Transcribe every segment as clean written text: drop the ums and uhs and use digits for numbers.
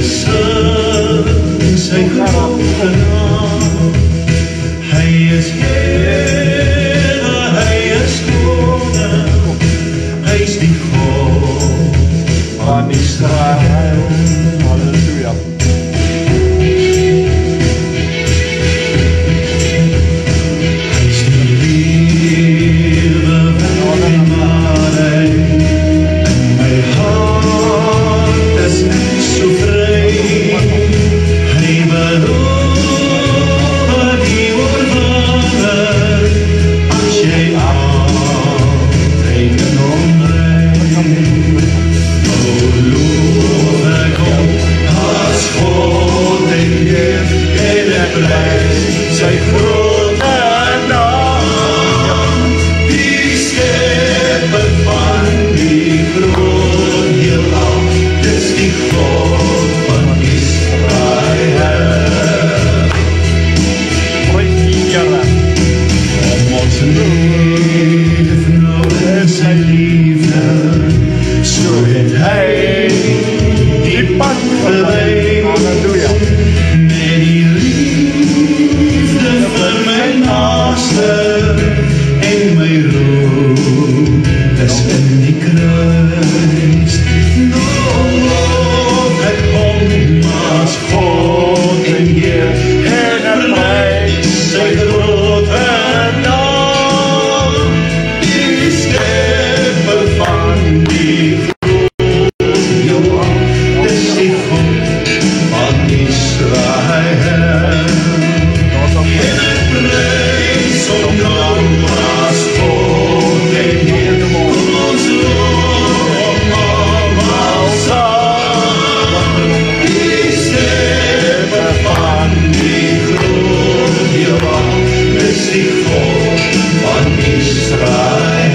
gesing sy grote naam. Hy is Here, hy is koning, hy is die God van Israel. Halleluja. Hy is die lewe van my waarheid. In my hart is ek so vry. Hy beloof die oorwinner as jy altyd in hom ry. O loof ek hom as God en Heer, en ek prys sy grote naam. Die skepper van die groot heelal, dis die God van Israel. Prys die Here. Om ons leef nou in sy liefde, so het hy die pad gelei. Halleluja. Met die liefde vir my naaste en my roep is in die kruis. Loof ek hom as God en Heer, en ek prys sy grote naam. Die skepper van die heelal, dis die God van Israel. En ek prys hom nou as God en Heer, kom ons loof hom almal saam. Die skepper van die groot heelal, dis die God van Israel.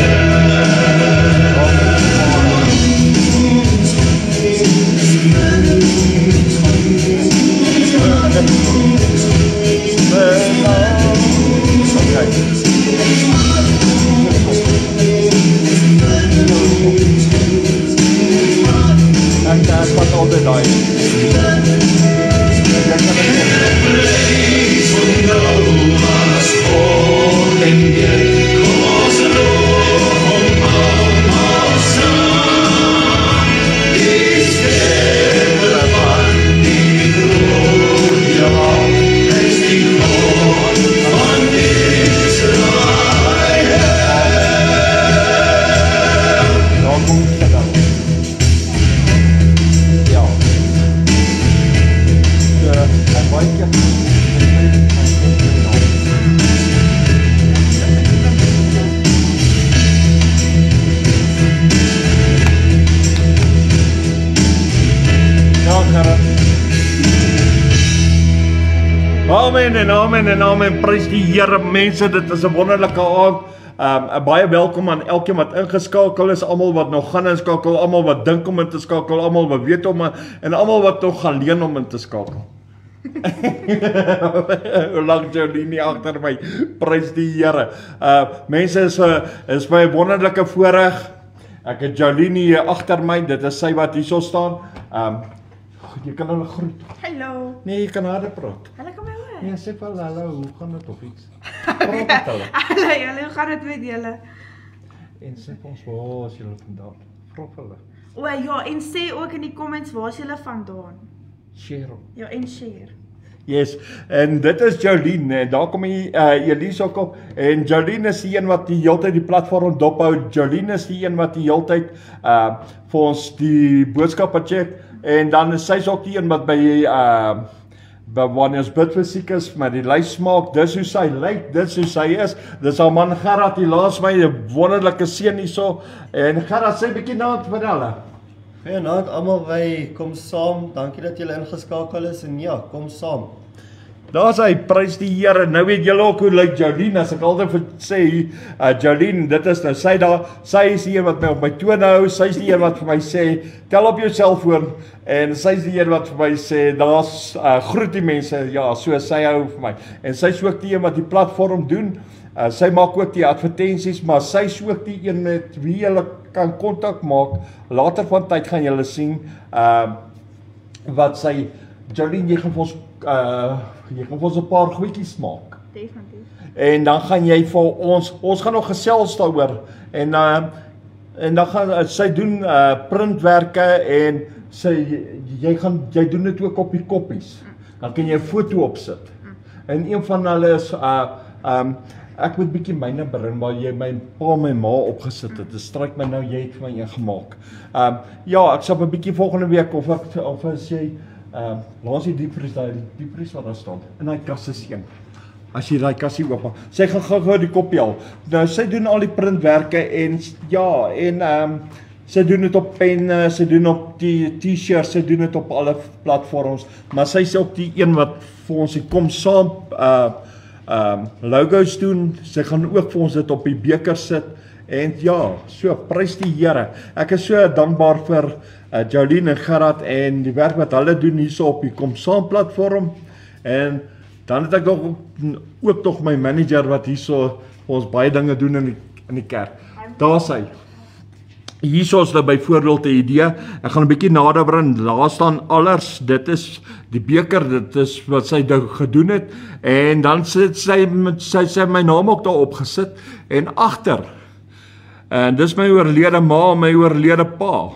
Ek vat altyd daai. Prys hom nou as God en Heer, kom ons loof hom almal saam. Die skepper van die groot heelal, hy is die God van Israel. Daar kom dit dan. Ja. En baie keer ja, Here. Amen en amen en amen. Prys die Here, mense. Dit is 'n wonderlike aand. Baie welkom aan elkeen wat ingeskakel is, almal wat nog gaan inskakel, almal wat dink om in te skakel, almal wat weet om en almal wat nog gaan leen om in te skakel. Hoe lank Jolien nie agter my. Prys die Here. Mense, is my 'n wonderlike voorreg. Ek het Jolien hier agter my. Dit is sy wat hierso staan. Jy kan hulle groet. Hallo. Nee, jy kan harder praat. Hulle kan my hoor. Nee, sê vir hulle hallo, hoe gaan dit of iets? Praat met hulle. Hallo, hoe gaan dit met julle? En sê vir ons, waar is julle vandaan? Vra vir hulle. O ja, en sê ook in die comments waar is julle vandaan? Share. Ja, en share. Yes, en dit is Jolien, en daar kom Elise ook op, en Jolien is die een wat die hele tyd die platform dophou. Jolien is die een wat die hele tyd vir ons die boodskappe check, en dan is sy ook die een wat by wanneer ons bid vir siekes, maar die lys maak, dis hoe sy lyk, dis hoe sy is. Dis haar man Gerard, die laas my 'n wonderlike seun hierso, en Gerard sê 'n bietjie naam vir hulle. Goeienaand almal, wy kom saam. Dankie dat julle ingeskakel is en ja, kom saam. Daar's hy, prys die Here. Nou weet julle ook hoe lyk Jolien, as ek altyd sê, Jolien, dit is nou sy daar, sy is die een wat my op my tone hou, sy is die een wat vir my sê, tel op jou selfoon, en sy is die een wat vir my sê, daar's groet die mense, ja, so sy hou vir my. En sy is ook die een wat die platform doen, sy maak ook die advertensies, maar sy is ook die een met wie julle kan kontak maak. Later van tyd gaan julle sien, wat sy, Jolien, jy gaan vir ons 'n paar goedjies maak. Definitief. En dan gaan jy vir ons gaan nog gesels daaroor en dan gaan sy doen printwerke en jy doen dit ook op die koppies. Dan kan jy 'n foto opsit. En een van hulle is ek moet bietjie myne bring waar jy my pa en my ma opgesit het. Dit stryk my nou jy het vir my een gemaak. Ja, ek sal 'n bietjie volgende week of as jy laat die diepvries wat daar staan in daai kas is een. As jy daai kassie oopmaak. Sy gaan gou die koppie al. Nou sy doen al die printwerke en ja, en sy doen dit op penne, sy doen op die T-shirts, sy doen dit op alle platforms, maar sy is ook die een wat vir ons die kom saam logos doen. Sy gaan ook vir ons dit op die beker sit. En ja, so prys die Here. Ek is so dankbaar vir Jolien en Gerard en die werk wat hulle doen hierso op die kom saam platform. En dan het ek ook nog my manager wat hierso vir ons baie dinge doen in die kerk. Daar sy. Hierso is nou byvoorbeeld 'n idee. Ek gaan 'n bietjie nader bring. Daar staan alles. Dit is die beker, dit is wat sy gedoen het. En dan sit sy my naam ook daarop gesit en agter. En dis my oorlede ma, my oorlede pa.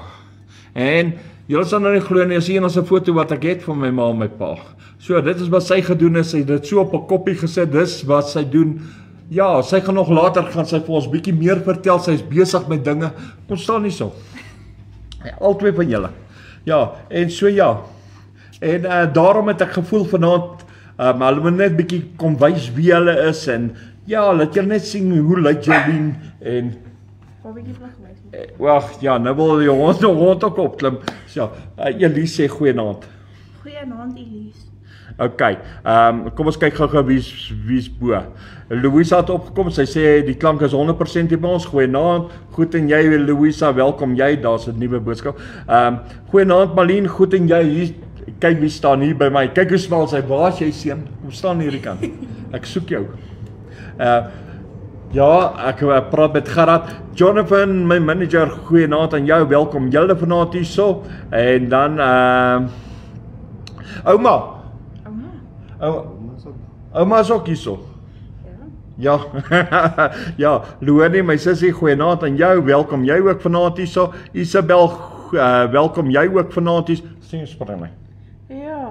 En julle sal nou nie glo nie, as hier is 'n foto wat ek het van my ma en my pa. So dit is wat sy gedoen het. Sy het dit so op 'n koppie gesit. Dis wat sy doen. Ja, sy gaan nog later gaan sy vir ons bietjie meer vertel. Sy is besig met dinge. Kom staan nie so. Al twee van julle. Ja, en so ja. En daarom het ek gevoel vanaand hulle moet net bietjie kom wys wie hulle is en ja, laat julle net sien hoe lyk Jolien en wag, ja, nou wil jy hond ook opklim. So, Elise sê goeienaand. Goeienaand Elise. Okay, kom ons kyk gou wie's bo. Louisa het opgekom, sy sê die klank is 100% hier by ons. Goeienaand, goed en jy Louisa, welkom jy, daar's 'n nuwe boodskap. Goeienaand Malien, goed en jy, hier, kyk wie staan hier by my. Kyk hoe smal sy, waar is jy seun? Kom staan hierdie kant. Ek soek jou. Ja, ek praat met Gerard. Jonathan, my manager, goeienaand aan jou, welkom julle vanaand hierso. En dan Ouma is ook hierso. Ja. Ja, Luanie, my sussie, goeienaand aan jou, welkom jy ook vanaand hierso. Isabel, welkom jy ook vanaand hier. Sien spring my.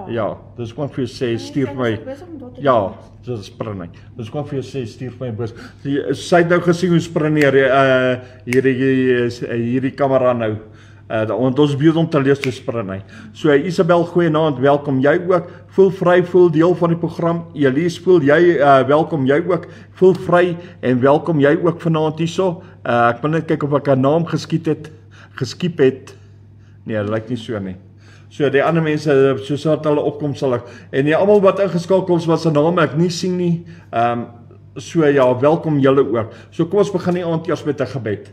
Ja, dis kom vir jou sê stuur my. Ja, dis spring my. Dis kom vir jou sê stuur my bus. Sy het nou gesien hoe spring hierdie kamera nou. Want ons beeld om te lees te spring. So Isabel, goeienaand, welkom jy ook. Voel vry, voel deel van die program. Elise, voel jy welkom jy ook. Voel vry en welkom jy ook vanaand hierso. Ek wil net kyk of ek 'n naam geskiep het. Nee, dit lyk nie so nie. So die ander mense, soos wat hulle opkom sal ek. En die almal wat ingeskakel is wat se name ek nie sien nie. So ja, welkom julle ook. So kom ons begin die aand eers met 'n gebed.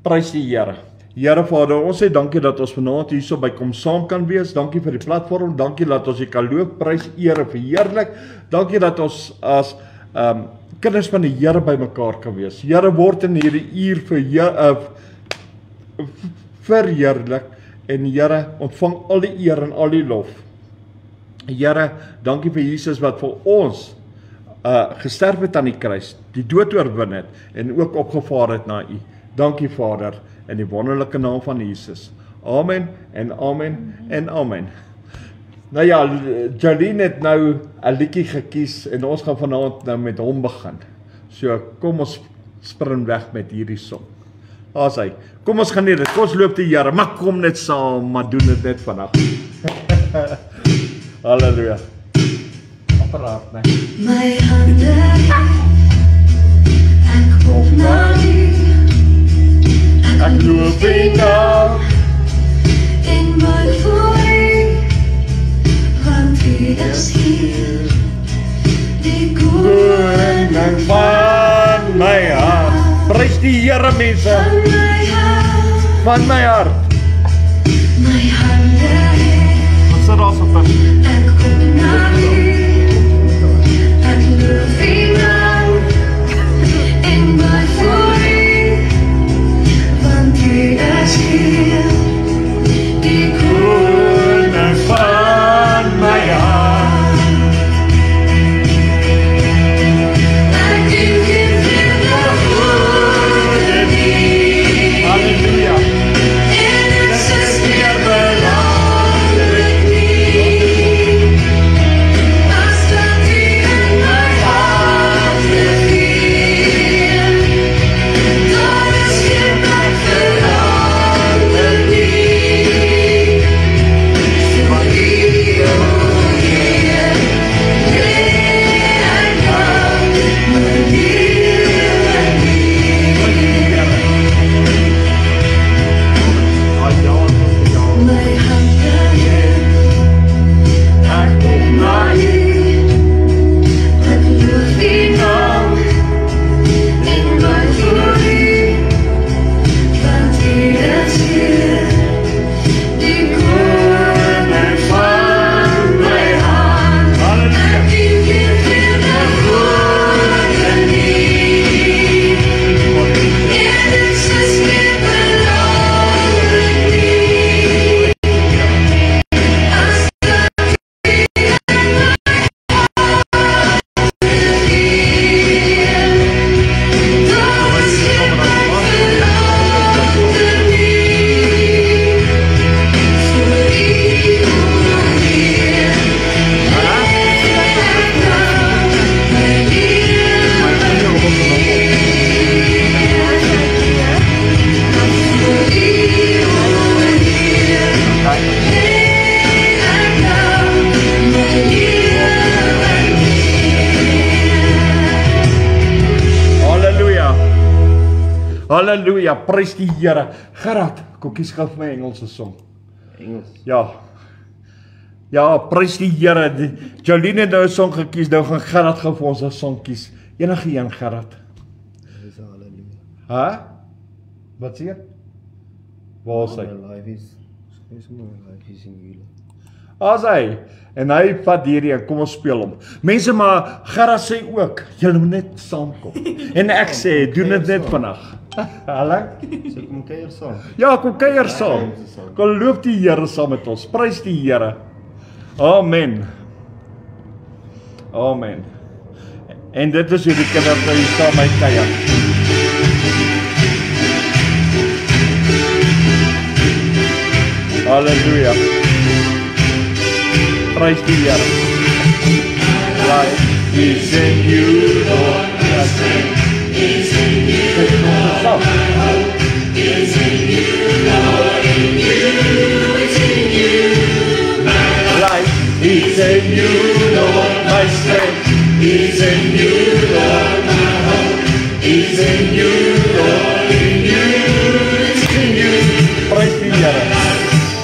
Prys die Here. Here Vader, ons sê dankie dat ons vanaand hierso by kom saam kan wees. Dankie vir die platform. Dankie dat ons kan loof, prys, eer, verheerlik. Dankie dat ons as kinders van die Here bymekaar kan wees. Here, word in hierdie uur verheerlik en Here, ontvang al die eer en al die lof. Here, dankie vir Jesus wat vir ons gesterf het aan die kruis, die dood oorwin het en ook opgevaar het na U. Dankie Vader, in die wonderlike naam van Jesus. Amen en amen en amen. Nou ja, Jolien het nou 'n liedjie gekies en ons gaan vanaand nou met hom begin. So kom ons spring weg met hierdie song. Daar's hy. Kom ons gaan dit. Kom ons loop die Here, maar kom net saam, maar doen dit net vandag. Halleluja. Apparaat, nee. My hande ek hoop na U. Ek loop in nou in my voor, want U is hier. Die koning van my hart. Prys die Here mense. Van my hart. My hande Wat sê daar so pas? ek hoop na U. Ek loop in nou in my voor, want U is hier. Die Koning van Halleluja, prys die Here. Gerard, kom kies gou vir my Engelse song. Engels. Ja. Ja, prys die Here. Jolene het nou 'n song gekies, nou gaan Gerard gou vir ons 'n song kies. Enige een, Gerard. Dis haleluja. Hæ? Wat sê jy? Waar is hy? My life is in you. As hy, en hy vat hierdie en kom ons speel hom. Mense, maar Gerard sê ook, julle moet net saamkom. En ek sê, doen dit net vandag. Hallo? Sê kom kuier saam. Ja, kom kuier saam. Kom loop die Here saam met ons. Prys die Here. Amen. Amen. En dit is hoe die kinders nou hier saam met kuier. Halleluja. Prys die Here. Life is in you, Lord. Is in you, Lord. Is in you, Lord. In you, it's in you. Life is in you, Lord. My strength is in you, Lord. My hope is in you, Lord. In you, it's in you. Prys die Here.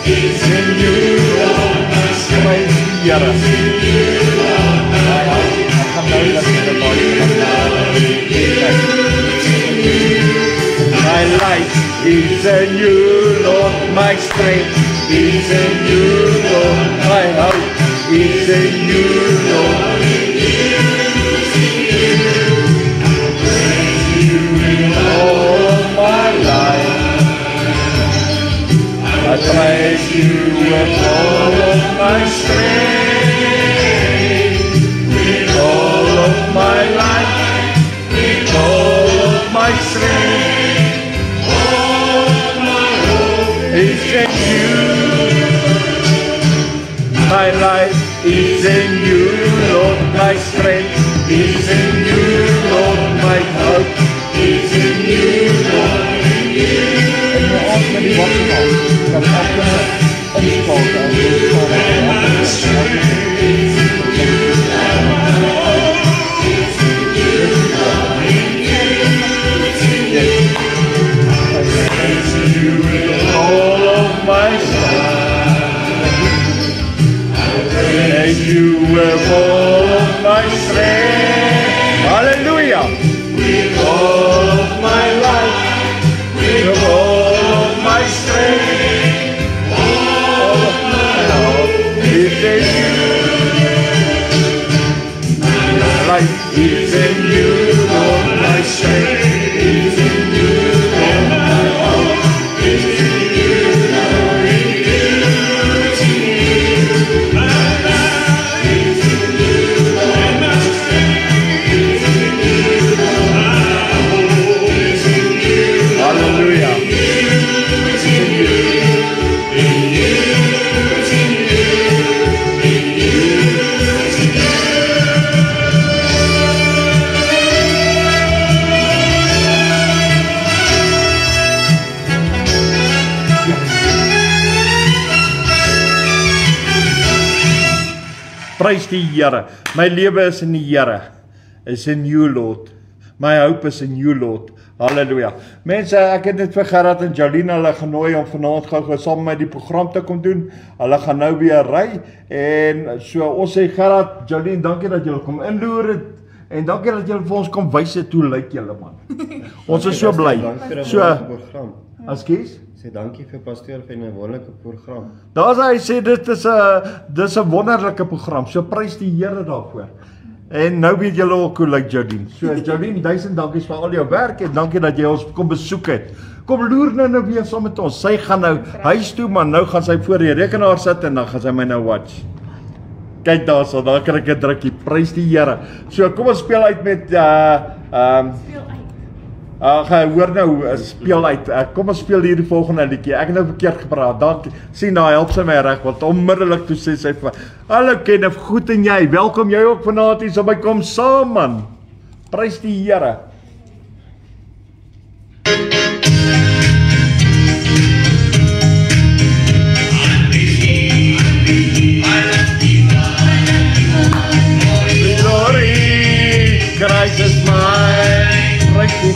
Is in you, Lord. My strength is in you, Lord. My hope is in you, Lord. My life is in you, Lord. My strength is in you, Lord. My hope is in you, Lord. All my life, I praise you with all of my strength, with all of my life, with all of my strength. All my hope is in you. My life is in you, Lord. My strength is in you, Lord. My hope is in you, Lord. In you. En we ons met die watsenaal, dat elke omspalt en all of my praise you with all of my strength. Hallelujah. With all of my life, with all of my strength, all of my hope is in you. My life is in you, Lord. My strength is in you, Lord. My hope is in you, Lord. In you, it's in you. My life is in you, Lord. My strength is in you, Lord. My hope is in you. Hallelujah. It's in you. In you, it's in you. In you, it's in you. Prys die Here. My lewe is in die Here. Is in you, Lord. My hope is in you, Lord. Halleluja. Mense, ek het net vir Gerard en Jolene hulle genooi om vanaand gou saam met die program te kom doen. Hulle gaan nou weer ry en so ons sê Gerard, Jolene, dankie dat julle kom inloer het en dankie dat julle vir ons kom wys het hoe lyk julle man. Ons is so bly. So program. Askies Sê dankie vir pastoor vir 'n wonderlike program. Daar's hy sê dit is 'n wonderlike program. So prys die Here daarvoor. En nou weet julle ook hoe lyk Jolene. So Jolene, 1000 dankie vir al jou werk en dankie dat jy ons kom besoek het. Kom loer nou weer saam met ons. Sy gaan nou huis toe, maar nou gaan sy voor die rekenaar sit en dan gaan sy my nou watch. Kyk daarso, daar kry ek 'n drukkie. Prys die Here. So kom ons speel uit met Speel uit. Hoor nou, speel uit. Kom ons speel hierdie volgende liedjie. Ek het nou verkeerd gepraat. Dankie. Sien nou help sy my reg want onmiddellik toe sê sy vir hallo Kenneth, goed en jy? Welkom jy ook vanaand hier so by kom saam man. Prys die Here. Glory, Christ is mine. Prys die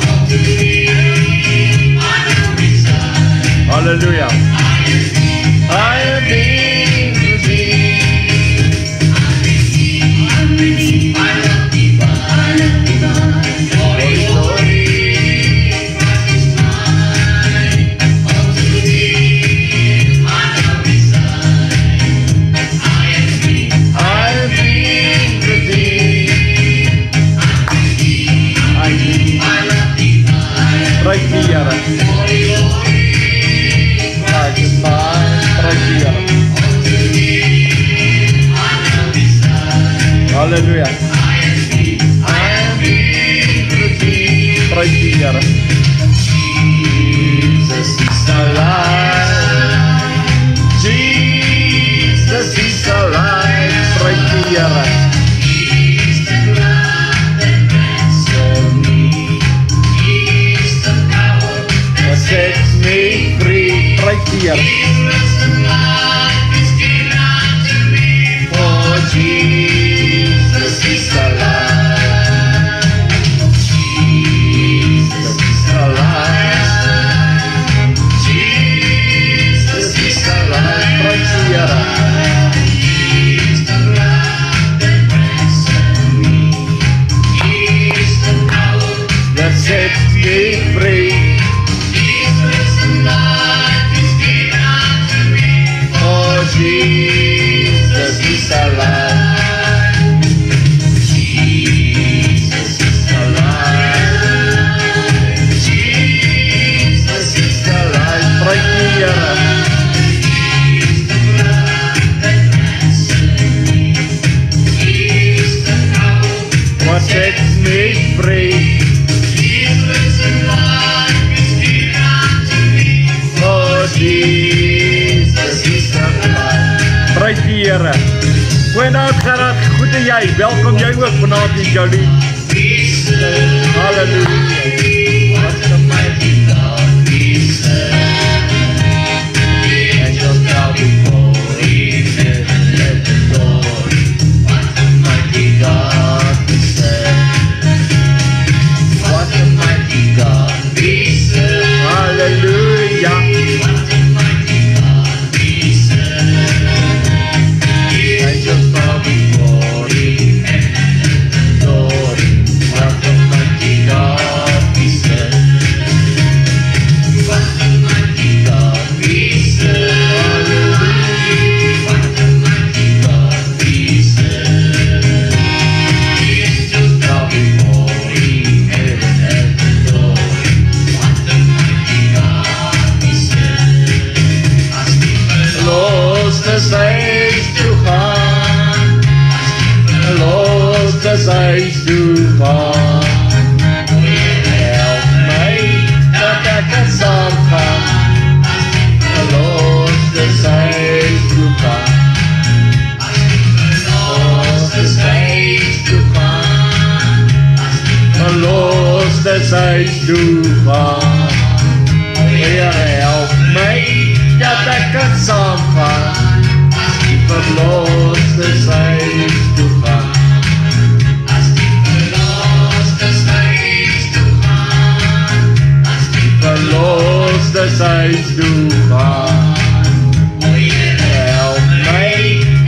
Halleluja. Prys die Here. Jesus is alive. Jesus is alive. Prys die Here. Sets me free. Prys die Here. Oh, Jesus is alive. Jesus is alive. Jesus is alive. Prys die Here. That sets me free. Jesus is alive. Jesus is alive. Jesus is alive. Prys die Here. What sets me free? Oh, Jesus is alive. Prys die Here. Goeienaand Gerard, goed en jy? Welkom jy ook vanaand in Jolien. Halleluja. What a mighty God we serve. Angels bow before Him, heaven let the door. What a mighty God we serve. What a mighty God we serve. Hallelujah. Angels bow before Him, adore Him. What a mighty God we serve. What a mighty God we serve. What a mighty God we serve. Angels bow before Him, heaven and adore Him. What a mighty God we serve. Los de saints to gaan, los de saints to gaan. Help my dat ek kan saamgaan. Los de saints to gaan, los de saints to gaan, los de saints to gaan. Here help my dat ek kan saamgaan. Verloste saints to gaan. Verloste saints to gaan. Verloste saints to gaan. Help my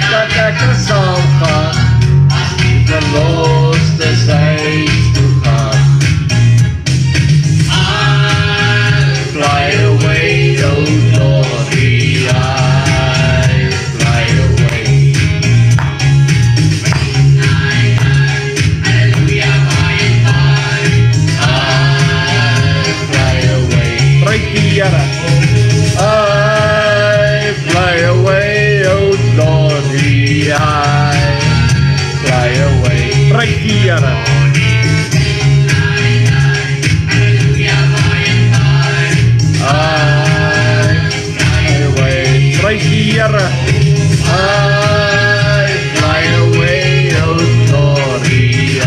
dat ek kan saamgaan. Verloste saints to gaan. Fly away, oh glory, I fly away. Prys die Here. I fly away, oh glory, I fly away. Prys die Here. Prys die Here. I fly away, oh glory, I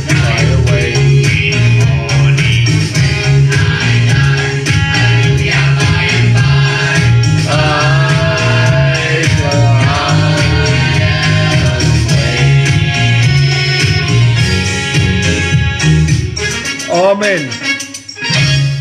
fly away. Amen.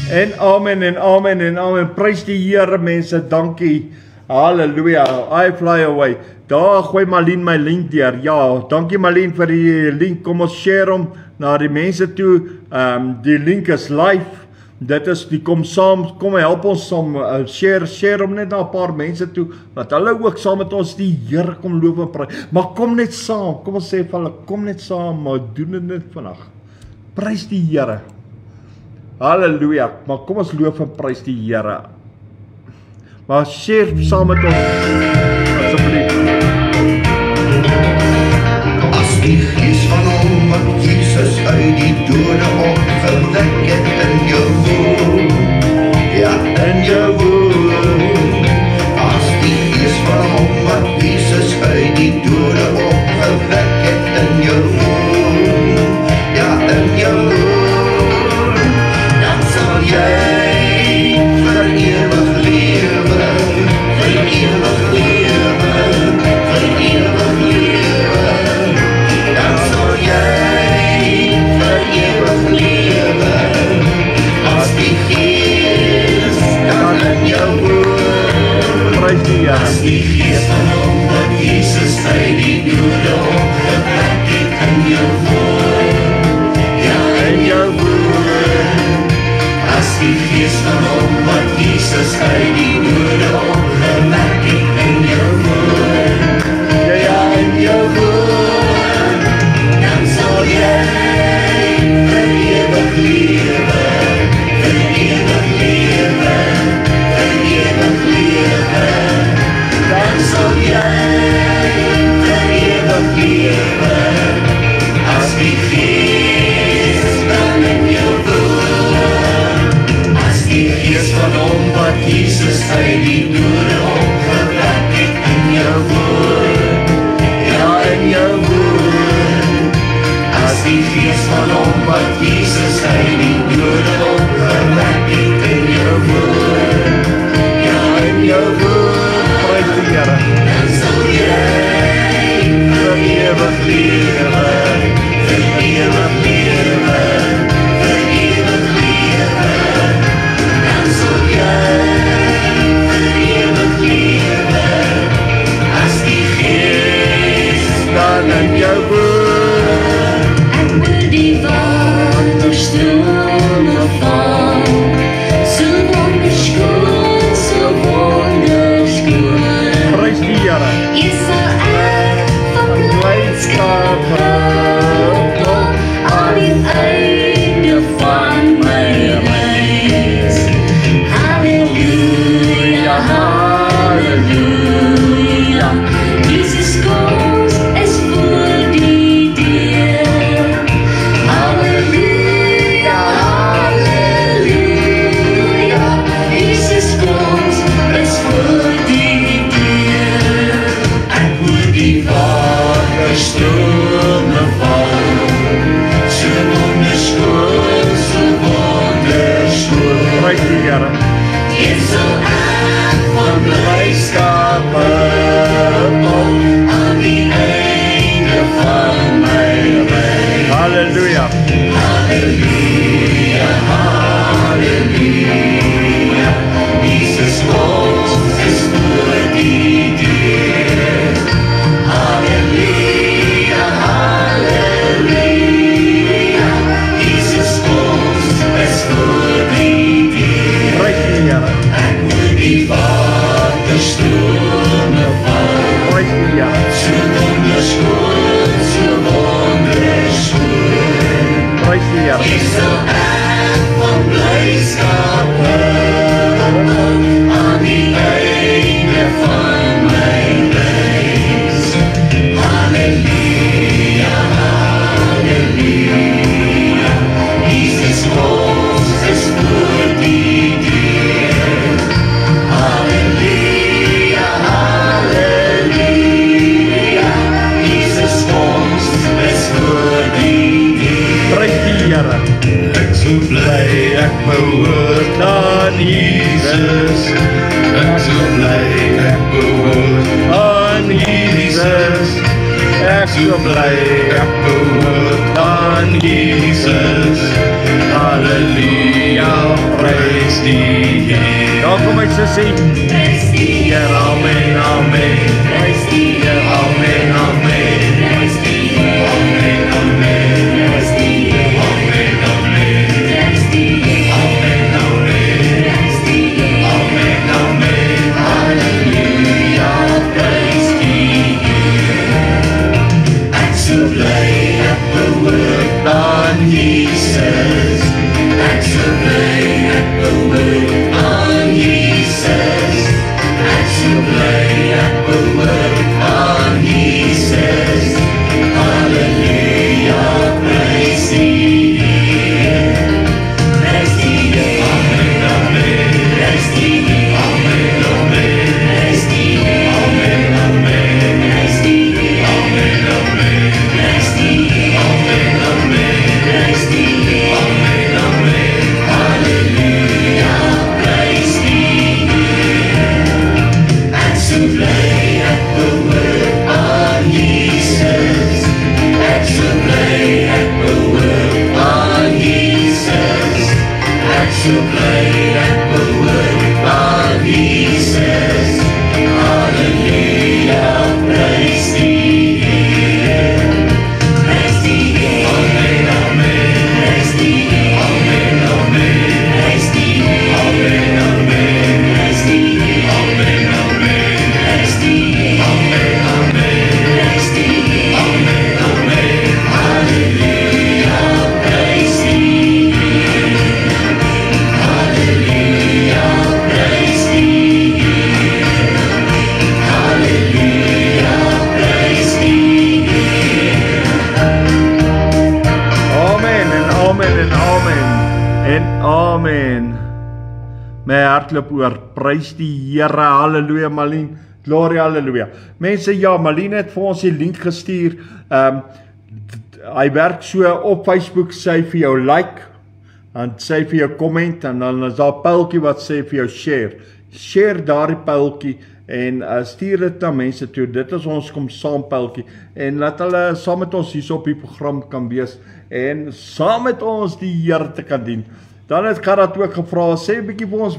En amen en amen en amen. Prys die Here mense, dankie. Halleluja. I fly away. Daar gooi Malien my link deur. Ja, dankie Malien vir die link. Kom ons share hom na die mense toe. Die link is live. Dit is die kom saam, kom help ons saam share hom net na 'n paar mense toe, dat hulle ook saam met ons die Here kom loof en prys. Maar kom net saam. Kom ons sê vir hulle, kom net saam, maar doen dit net vandag. Prys die Here. Halleluja. Maar kom ons loof en prys die Here. Maar share saam met ons asseblief. woede opgewek het in jou woord. Ja, in jou woord. As die gees van hom wat Jesus uit die woorde opgewek het in jou woord. Ja, in jou woord. Dan sal jy vir ewig lewe, vir ewig lewe, vir ewig lewe. Dan sal jy vir ewig lewe, as die gees dan in jou woord. As die gees van hom wat Jesus uit die dode opgewek het in jou woord. Ja, in jou woord. As die gees van hom wat Jesus uit die dode opgewek het in jou woord. Ja, in jou woord. Prys die Here. Dan sal jy vir ewig lewe, vir ewig lewe, vir ewig lewe. Dan sal jy vir ewig lewe, as die gees dan in jou woord. Ek wil die waterstrome val, so wonderskoon, so wonderskoon. Prys die Here. Jy sal ek van blydskap kom aan die einde van my reis. Halleluja, halleluja, Jesus koms is voor die deur. Halleluja, halleluja, Jesus koms is voor die deur. Ek hoor die waterstrome val, so wonderskoon, so wonderskoon. Prys die Here. Jy sal ek van blydskap kom aan die einde van my reis. Halleluja. Halleluja, halleluja, Jesus koms is voor die deur. Halleluja, halleluja, Jesus koms is voor die deur. Prys die Here. Ek hoor die waterstrome val, Prys die Here. so wonderskoon, so wonderskoon. Prys die Here. Jy sal ek van blydskap kom aan die einde van my reis. Halleluja, halleluja, Jesus koms is voor die deur. Halleluja, halleluja, Jesus koms is voor die deur. Prys die Here. Ek so bly ek behoort aan Jesus. Ek so bly ek behoort aan Jesus. Ek so bly ek behoort aan Jesus. Halleluja, prys die Here. Daar kom hy sussie. Prys die Here, amen, amen. prys die Amen, amen. prys die Amen, amen. prys die Amen, amen. prys die Amen, amen. prys die Amen, amen. Halleluja, prys die Here. Ek so bly ek behoort aan Jesus. Ek so bly ek behoort aan Jesus. Ek so bly ek behoort hardloop oor. Prys die Here, halleluja Malien, glory, halleluja. Mense, ja, Malien het vir ons die link gestuur. Hy werk so op Facebook, sê vir jou like, en sê vir jou comment, en dan is daar 'n pyltjie wat sê vir jou share. Share daardie pyltjie en stuur dit na mense toe. Dit is ons kom saam pyltjie en laat hulle saam met ons hier op die program kan wees en saam met ons die Here te kan dien. Dan het Gerard ook gevra, sê 'n bietjie vir ons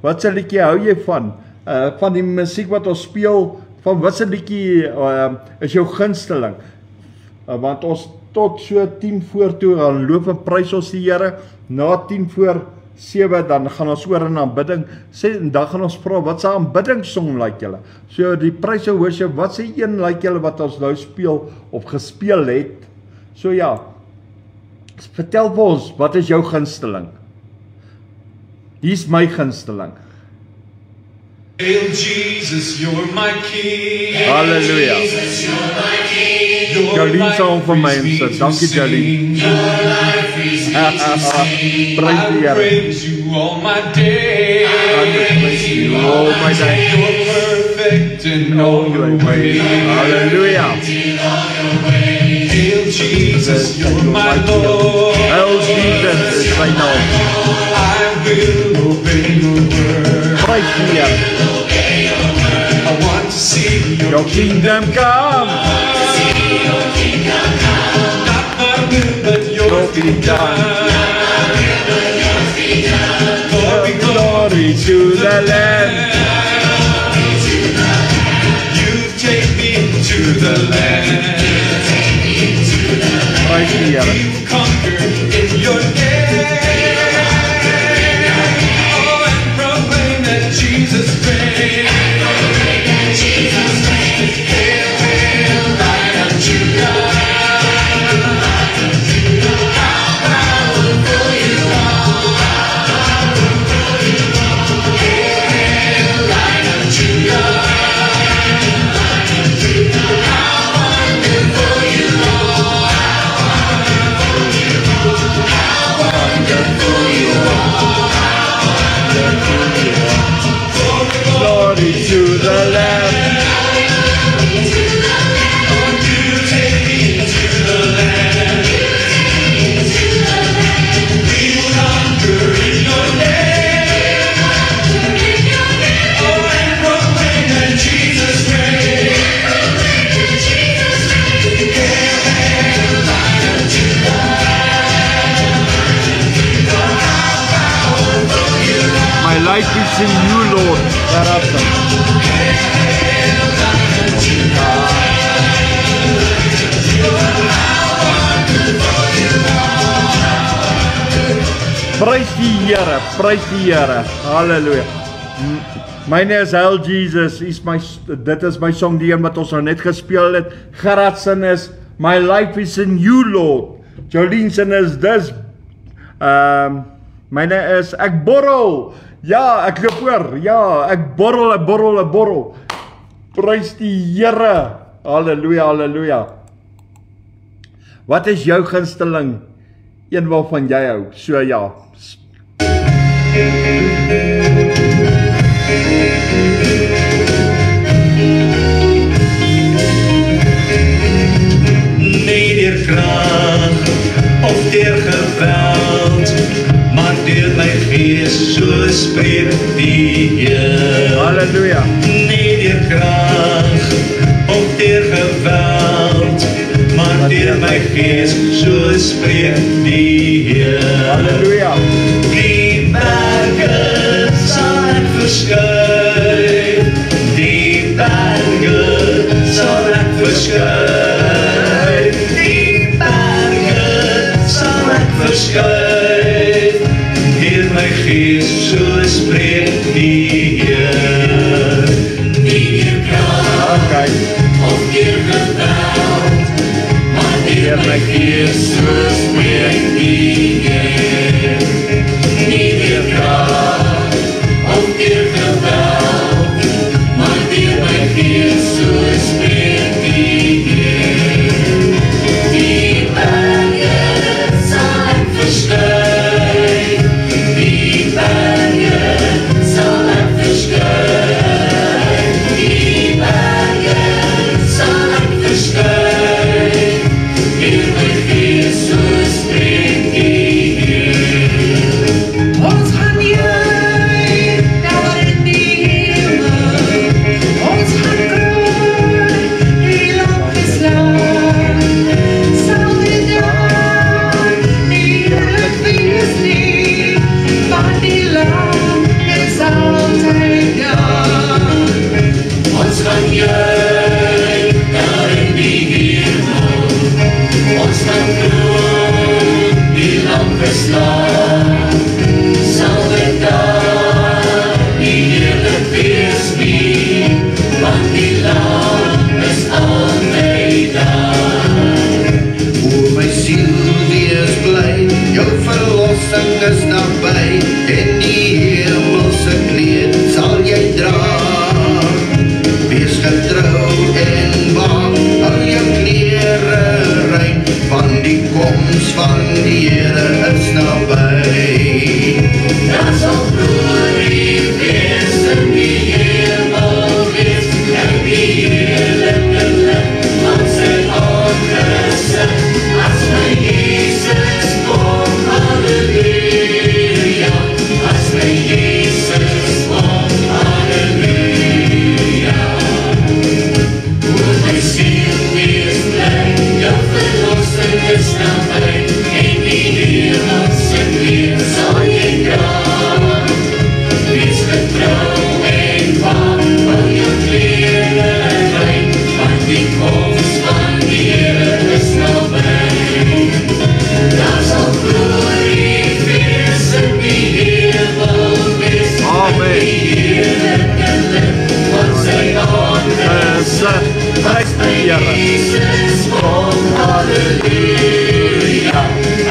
wat se liedjie hou jy van die musiek wat ons speel, van wat se liedjie is jou gunsteling? Want ons tot so 10 voor toe gaan loof en prys ons die Here. Na 10 voor 7 dan gaan ons oor in aanbidding. En dan gaan ons vra, wat se aanbiddingssong like julle? So die praise and worship, wat se een like julle wat ons nou speel of gespeel het? So ja, vertel vir ons, wat is jou gunsteling? Hier's my gunsteling. Hail Jesus, you're my King. Halleluja. Jolien sal vir my insit. Dankie Jolien. Praise die Here. Praise you all my days. Praise you all my days. You're perfect in all your ways. Halleluja. Hail Jesus, you're my Lord. Hail Jesus is sy naam. I will obey your word. Praise die Here. I want to see Your kingdom come. not my will, but yours be done. Glory, Glory to the Lamb. you take me to the land. Praise die Here. You conquered in your name. Oh, and proclaim that Jesus reigns. Hail, hail, Lion of Judah. How powerful you are. Hail, hail, Lion of Judah. How wonderful you Glory to the Lamb. My life is in you, Lord. Prys die Here, prys die Here. Halleluja. Myne is Hail Jesus, dit is my song, die een wat ons nou net gespeel het. Gerard se is My life is in you, Lord. Jolien se is dis myne is ek borrel. Ja, ek loop oor. Ja, ek borrel. Prys die Here. Halleluja, halleluja. Wat is jou gunsteling? Een waarvan jy hou. So ja. Nee deur krag of deur geweld, maar deur my gees, so spreek die Heer. Halleluja. Nee deur krag of deur geweld, maar deur my gees, so spreek die Heer. Halleluja. Die berge sal ek verskyn, die berge sal ek verskyn, die berge sal ek verskyn, deur my gees, so spreek die Heer. Nie deur krag of deur geweld, maar deur my gees, so spreek die Heer. Nie deur krag of deur geweld, maar deur my gees, so spreek die Heer. Die berge sal ek verskyn, die berge beslaan, sal dit daar nie heerlik wees nie, want die land is altyd daar. O my siel, wees bly, jou verlossing is nabij, en die hemelse kleed sal jy dra. Wees getrou en waak, al jou klere rein, want die koms van die Here is nabij. Daar sal glorie wees in die hemel wees, en die heerlijke lig van sy aangesig, as my Jesus kom, halleluja, as my Jesus kom, halleluja. O my siel, wees bly, jou verlossing is nabij, en die hemelse kleed sal jy dra. Wees getrou en waak, al jou klere rein, want die koms van die Here is nabij. Daar sal glorie wees in die hemel wees, Amen. en die heerlijke lig van sy aangesig, as my Jesus kom, halleluja,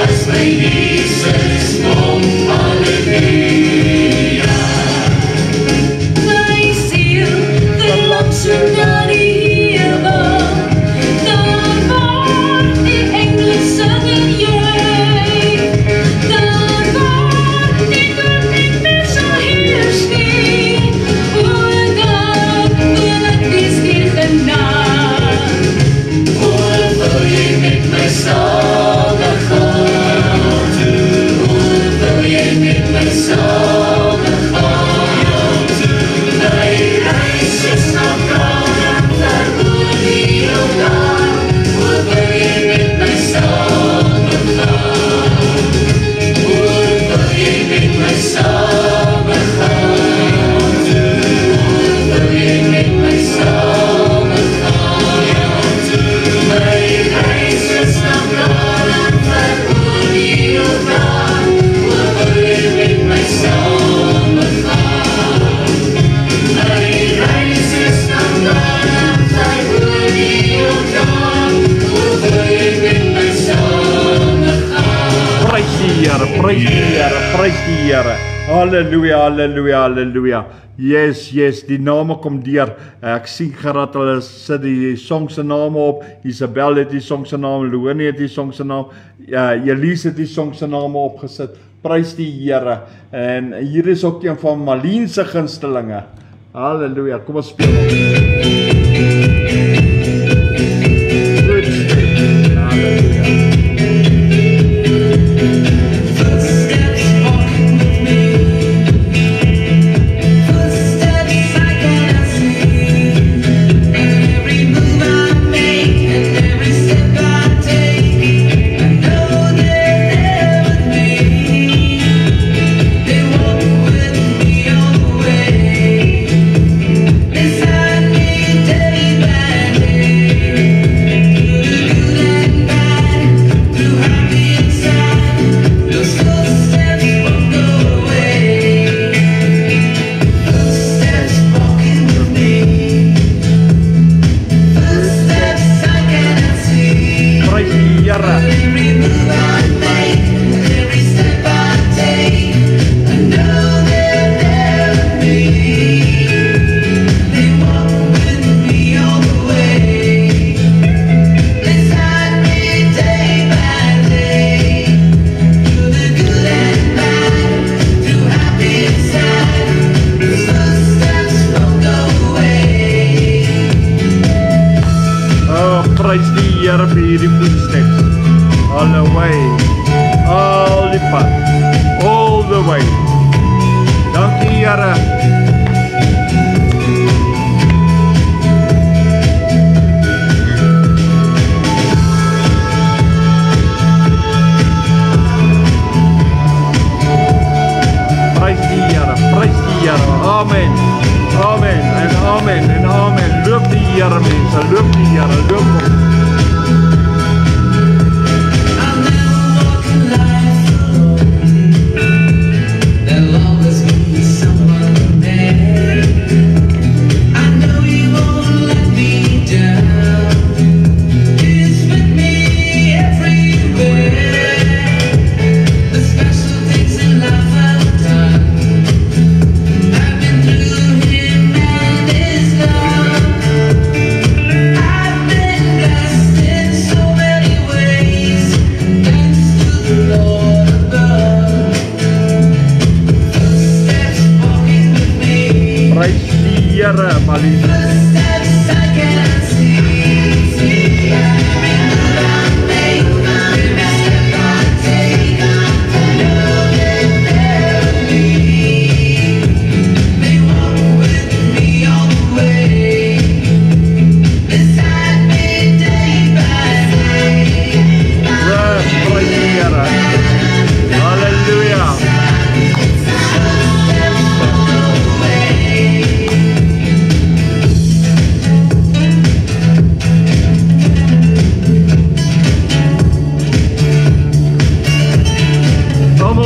as my Jesus kom, halleluja. My siel verlang so na die hemel, daar waar die engele sing en juig, daar waar die dood nie meer sal heers nie, o daar wil ek wees weer genaak. O, wil jy met my samen gaan? O, wil jy met my samen gaan? My reis is na Kanaan, daar woon die Jordaan. O, wil jy met my samen gaan? O, wil jy met my samen gaan? O, wil jy met my samen gaan? My reis is na Kanaan, daar woon die Jordaan. O, wil jy met my samen gaan? My reis is na Kanaan, daar woon die Jordaan. O, wil jy met my samen gaan? Prys die Here, prys die Here, prys die Here. Halleluja, halleluja, halleluja. Yes, yes, die name kom deur. Ek sien gerad hulle sit die song se name op. Isabel het die song se naam, Leonie het die song se naam, Elise het die song se name opgesit. Prys die Here. En hier is ook een van Malien se gunstelinge. Halleluja. Kom ons speel hom. Good step. Halleluja. Footsteps walking with me, footsteps I cannot see, and every move I make and every step I take, I know they're there with me. They walk with me all the way, beside me day by day, through the good and bad, through happy and sad. Those footsteps won't go away. Footsteps walking with me, footsteps I cannot see. Prys die Here. Every move I make, every step I take, I know they're there with me. They walk with me all the way, beside me day by day, through the good and bad, through happy and sad. The footsteps won't go away. Oh, prys die Here vir hierdie footsteps. All the way. All die pad. All the way. Dankie Here. Prys die Here. Prys die Here. Amen. Amen en amen en amen. Loop die Here mense. Loop die Here. Loop hom. I'll never walk in life Jolien.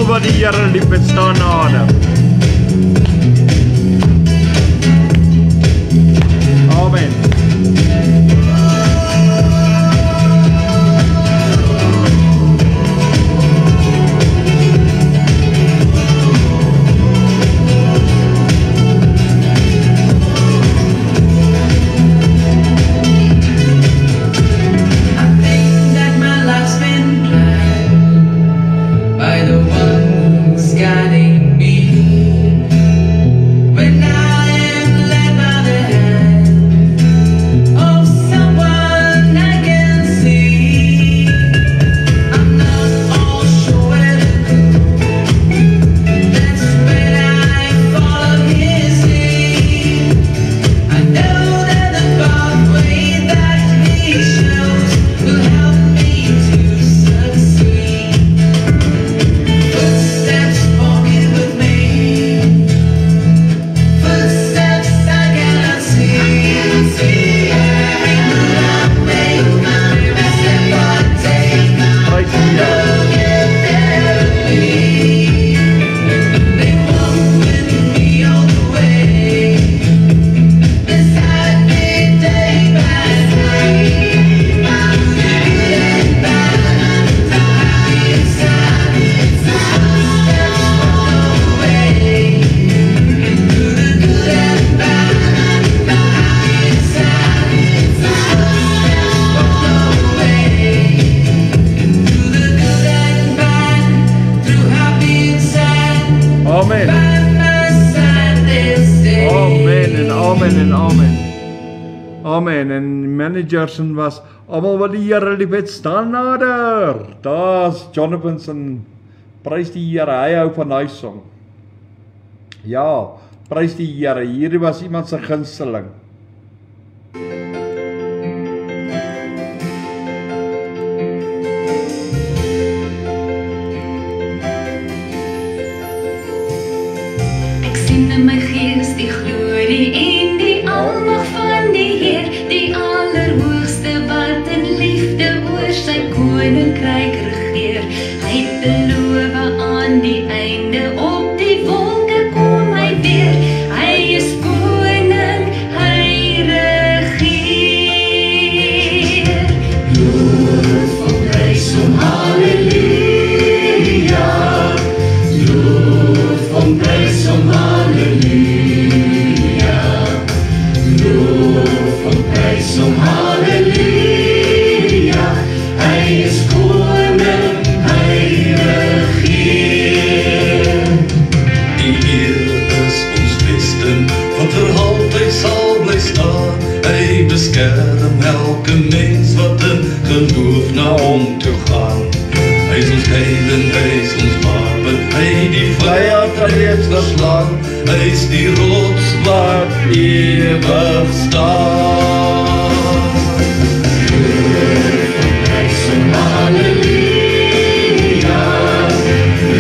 Wat die Here lief het, staan nader. Amen. Guiding me when I am led by the hand of someone I can see. I'm not all sure that's when I follow his lead. I know that the pathway that he shows will help me to succeed. Footsteps walking with me, footsteps I cannot see. Every move I make, every step I take, Praise die Here. they'll get there with me. They walk with me all the way, beside me day by day. Through the good and bad, the happy and sad, footsteps follow the way. Through the good and bad, the happy and sad, footsteps follow the way. Through the good and bad, through happy and sad, Amen. by my side they'll stay. Amen en amen en amen. Amen. En die managers en was almal wat die Here lief het, staan nader. Daar's Jonathan se prys die Here. Hy hou van daai song. Ja, prys die Here. Hierdie was iemand se gunsteling. Ek sien in my gees die glorie en die almag van die Heer, die Allerhoogste wat in liefde oor sy koninkryk regeer. Hy het beloof aan die einde op die wolke kom hy weer. Hy is koning, hy regeer. Loof hom, prys hom, halleluja. Loof hom, prys hom, halleluja. Loof hom, prys hom, halleluja. Hy is koning, hy regeer. Die Heer is ons besten, wat vir altyd sal bly staan. Hy beskerm elke mens wat in geloof na hom toe gaan. Hy is ons heil en hy is ons wapen, hy die vyand reeds verslaan. Hy is die rots wat ewig staan. Prys hom, halleluja.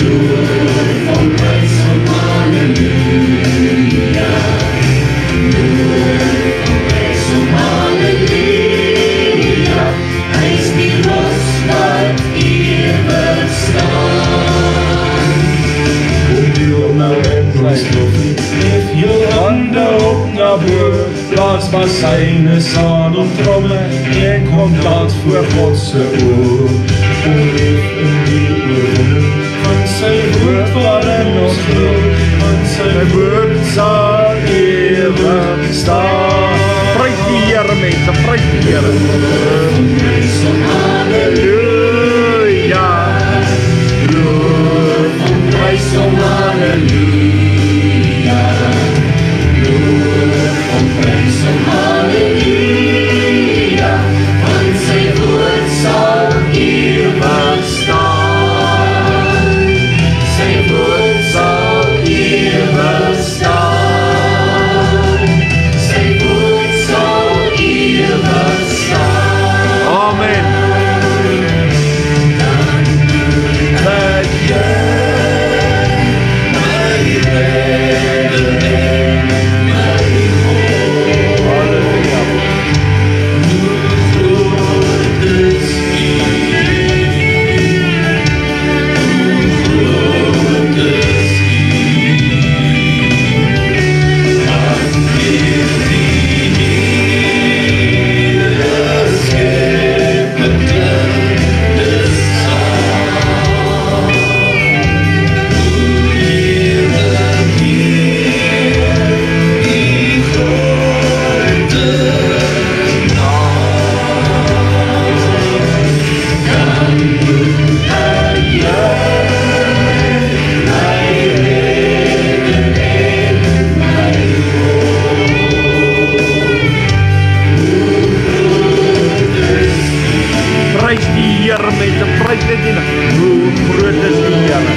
Loof hom, prys hom, halleluja. Loof hom, prys hom, halleluja. Hy is die rots wat ewig staan. Kom deel nou en blys lof nie, hef jou hande op na bo, blaas maar syne saan om tromme, en kom dans voor God se oor. Kom leef in die oorwinning van sy woord waarin ons glo, want sy woord sal ewig staan. Prys die Here mense, prys die Here. Prys hom, Halleluja. loof hom, prys hom, halleluja. Loof hom, prys sing halleluja, want sy woord sal ewig staan. Sy woord sal ewig staan. Sy woord sal ewig staan. Amen. Dat jy my redder en my hoop. Halleluja. Hoe groot is U? Hoe groot is U? Wat meer die hele skepping is saam. Hoe heerlijk hier die grote naam. Dan moet hy jy my redder en my Prys die Here mense, prys net die Here. Hoe groot is die Here?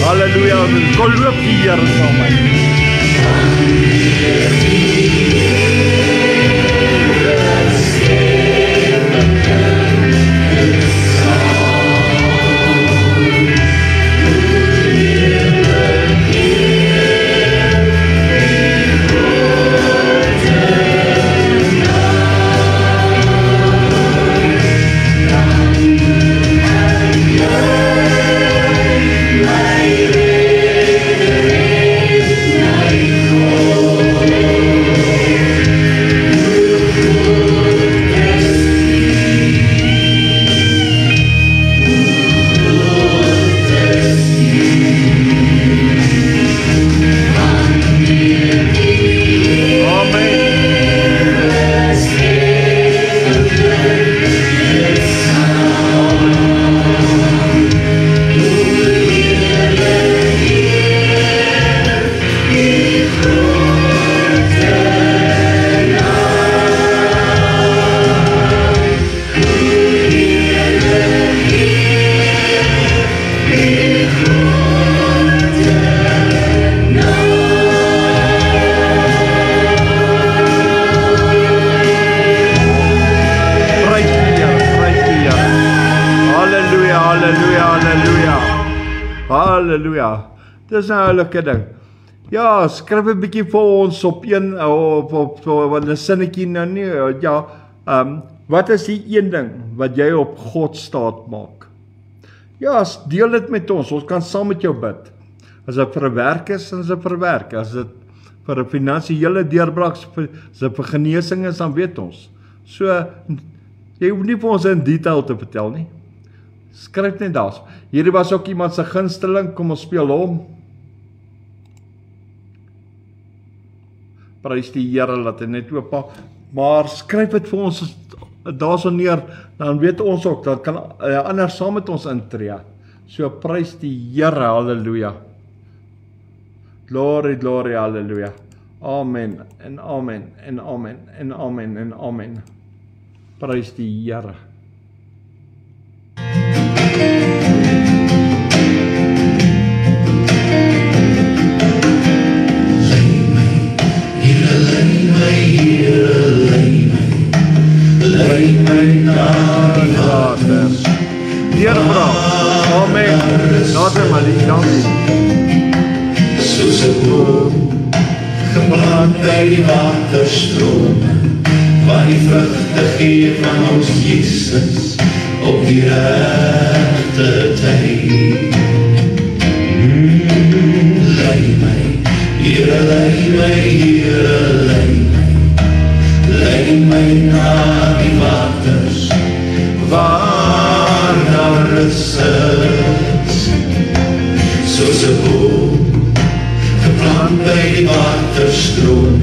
Halleluja. Kom loop die Here saam met my. Halleluja. Dis nou 'n lekker ding. Ja, skryf 'n bietjie vir ons op op 'n sinnetjie nou nie. Ja, wat is die een ding wat jy op God staat maak? Ja, deel dit met ons. Ons kan saam met jou bid. As dit vir 'n werk is, dan is dit vir 'n werk. As dit vir 'n finansiële deurbraak is, as dit vir genesing is, dan weet ons. So jy hoef nie vir ons in detail te vertel nie. Skryf net daar. Hierdie was ook iemand se gunsteling, kom ons speel hom. Prys die Here dat hy net oop. Maar skryf dit vir ons daarso neer, dan weet ons ook dat kan ander saam met ons intree. So prys die Here, haleluja. Glory, glory, haleluja. Amen en amen en amen en amen en amen. Prys die Here. Lei my na die water. Deurbraak. Amen. Later maar die dankie. Soos 'n boom geplant by die waterstrome, waar die vrugte gee van ons Jesus op die regte tyd. Lei my, Here, lei my, Here, lei my. Lei my na die waters, waar daar rus is. Soos 'n boom geplant by die waterstrome,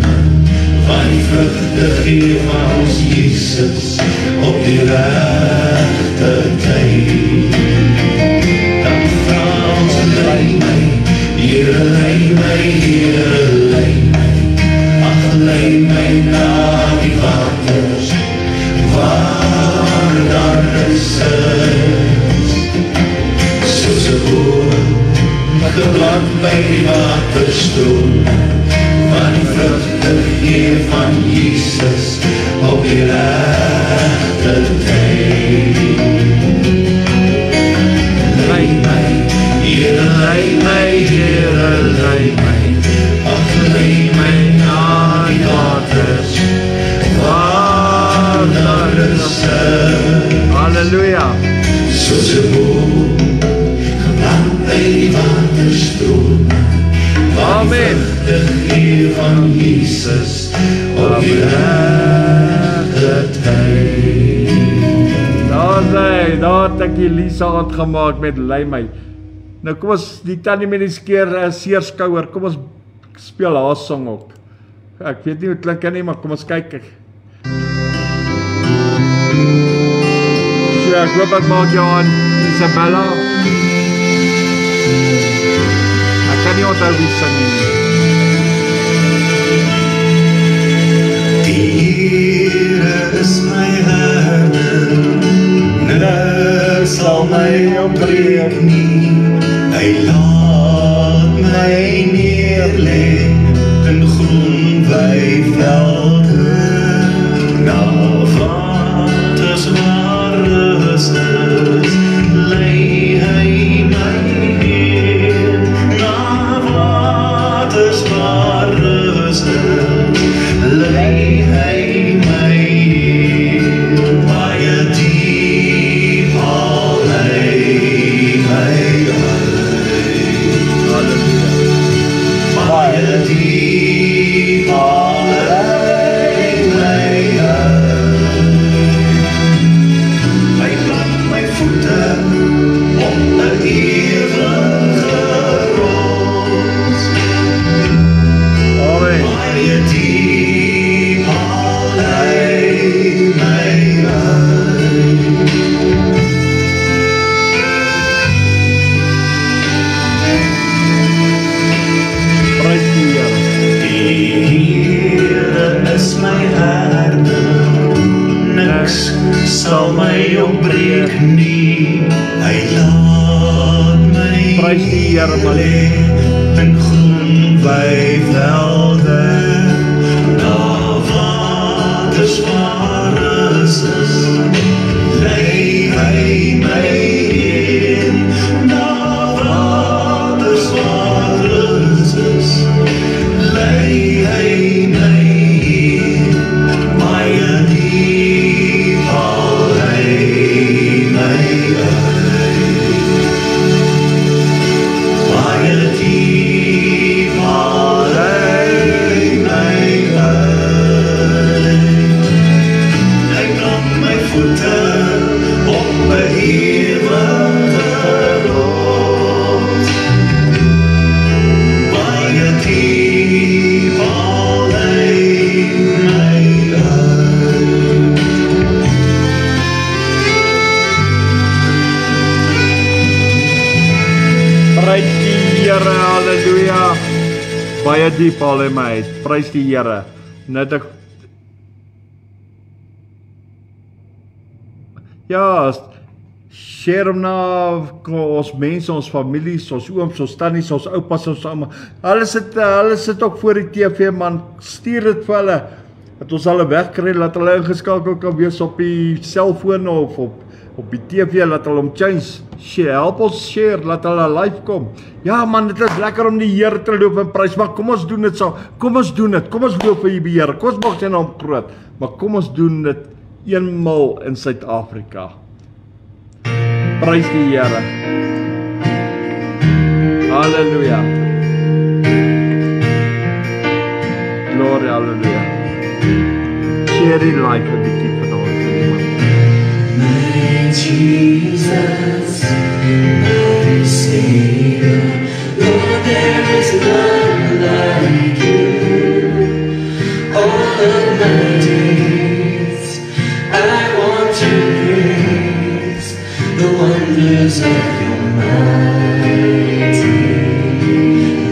waar die vrugte gee van ons Jesus op die regte tyd. Dan vra ons, lei my, Here, lei my, Here, lei my. Ach, lei my na die waters waar daar rus is. Soos 'n boom geplant by die waterstroom, van die vrugte gee van Jesus op die regte tyd. Lei my, Here, lei my, Here, lei my, ach, lei my na die waters, waar daar rus is. Halleluja. Soos 'n boom geplant by die waterstroom, Amen. de Heer van Jesus op die regte tyd. Daar het ek Elisa aangemaak met lei my. Nou kom ons, die tannie met die seer skouer, kom ons speel haar song ook. Ek weet nie hoe klink hy nie, maar kom ons kyk. So ek hoop ek maak jou aan, Isabella. Ek kan nie onthou wie sing nie. Die Here is my herder, niks sal my ontbreek nie. Hy laat my neerlê in groen weivelde, na waters waar rus is, lei hy my neer. Na waters waar rus is, lei hy my neer. Baie diep haal hy my baie diep haal hy my hy plant my voete op 'n ewige rots. Baie diep haal hy my Prys die Here. Die Here is my herder, niks sal my ontbreek nie. Hy laat my Prys die Here, man. lê in groen weivelde, na waters waar rus is, lei hy my heen. Na waters waar rus is, lei hy my heen. Baie diep haal hy my baie diep haal hy my hy plant my voete op 'n ewige rots. Baie diep haal hy my Prys die Here, halleluja. Baie diep haal hy my uit. Prys die Here. Net ek ja, share hom na ons mense, ons families, ons ooms, ons tannies, ons oupas, ons almal. Hulle sit ook voor die TV, man. Stuur dit vir hulle. Dat ons hulle wegkry, laat hulle ingeskakel kan wees op die selfoon of op die TV, laat hulle hom change. Help ons share, laat hulle live kom. Ja man, dit is lekker om die Here te loof en prys, maar kom ons doen dit so. Kom ons doen dit. Kom ons loof vir die Here. Kom ons maak sy naam groot. Maar kom ons doen dit eenmal in Suid-Afrika. Prys die Here. Halleluja. Glory, halleluja. Share die live 'n bietjie van ons. My Jesus, my Savior, Lord, there is none like you. All of my days, I want to praise the wonders of your mighty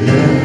love.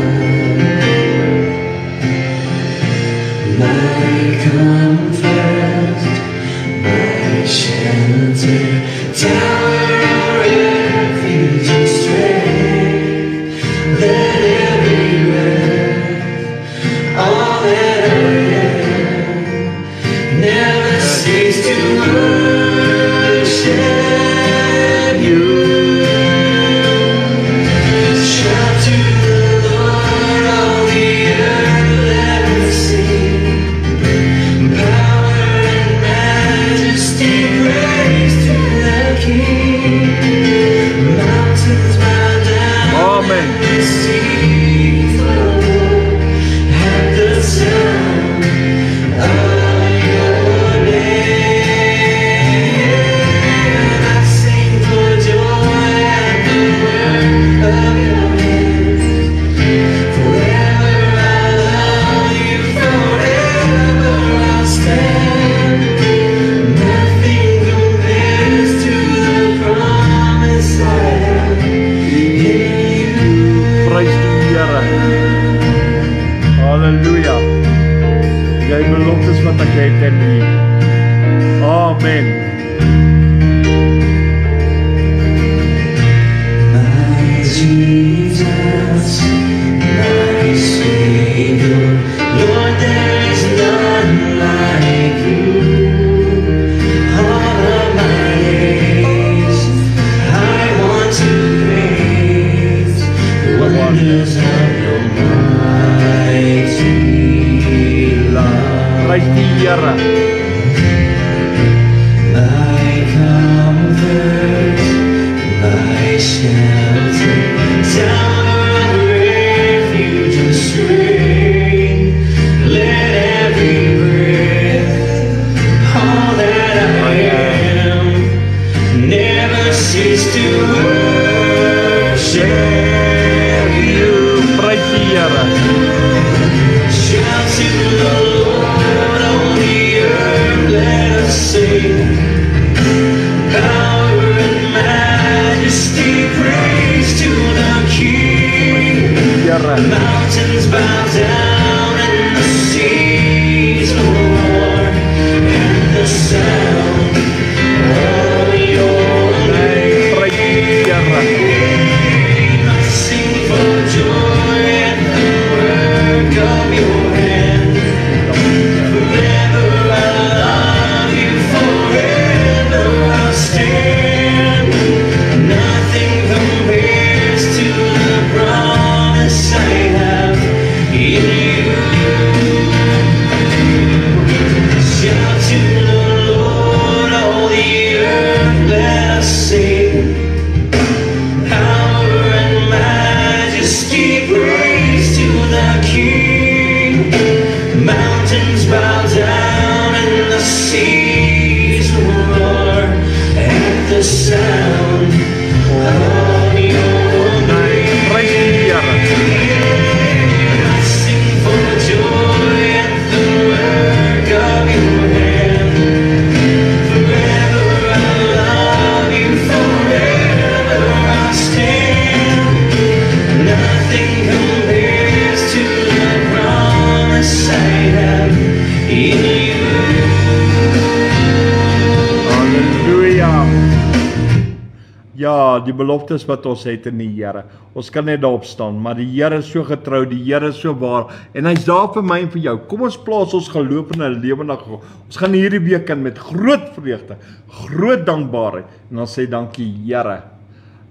Die beloftes wat ons het in die Here. Ons kan net daarop staan, maar die Here is so getrou, die Here is so waar en hy's daar vir my en vir jou. Kom ons plaas ons geloof in 'n lewendige God. Ons gaan hierdie week in met groot vreugde, groot dankbaarheid en ons sê dankie Here.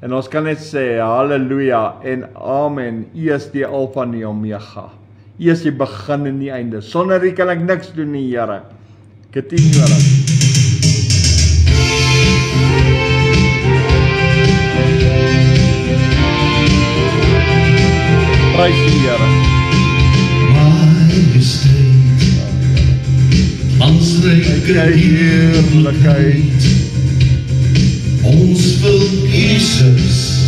En ons kan net sê haleluja en amen. U is die Alfa en die Omega. U is die begin en die einde. Sonder U kan ek niks doen nie, Here. Ek het U nodig. Prys die Here. Majesteit, glansryke heerlikheid, ons wil Jesus,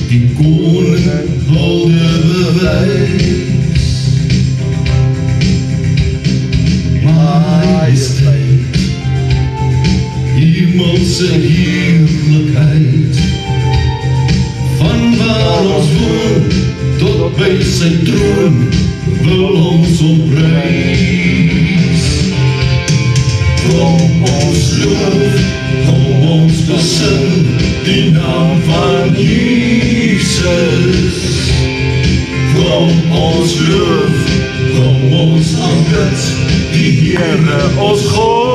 die koning hulde bewys. Majesteit, hemelse heerlikheid, van waar ons woon tot by sy troon wil ons omprys. Kom ons loof, kom Jesus, kom ons loof, kom ons aanbid, die Here ons God.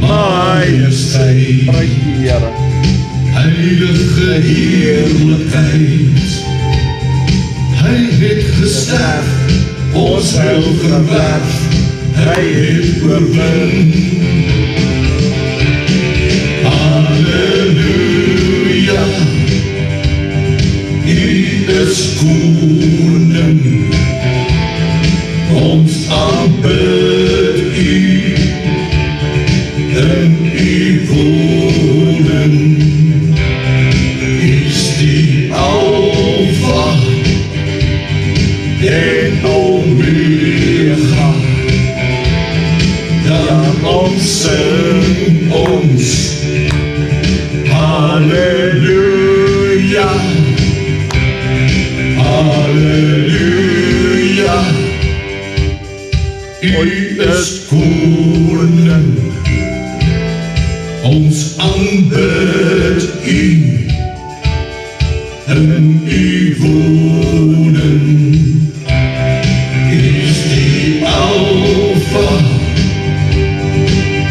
Majesteit, Prys die Here. heilige heerlijkheid, hy het gesterf, ons heil verwerf, hy het oorwin. Halleluja, U is koning, ons aanbid U, in U woning, is die Alpha en Omega, dan ons sing ons, halleluja, halleluja, U is koning, ons aanbid U, in U woning, is die Alpha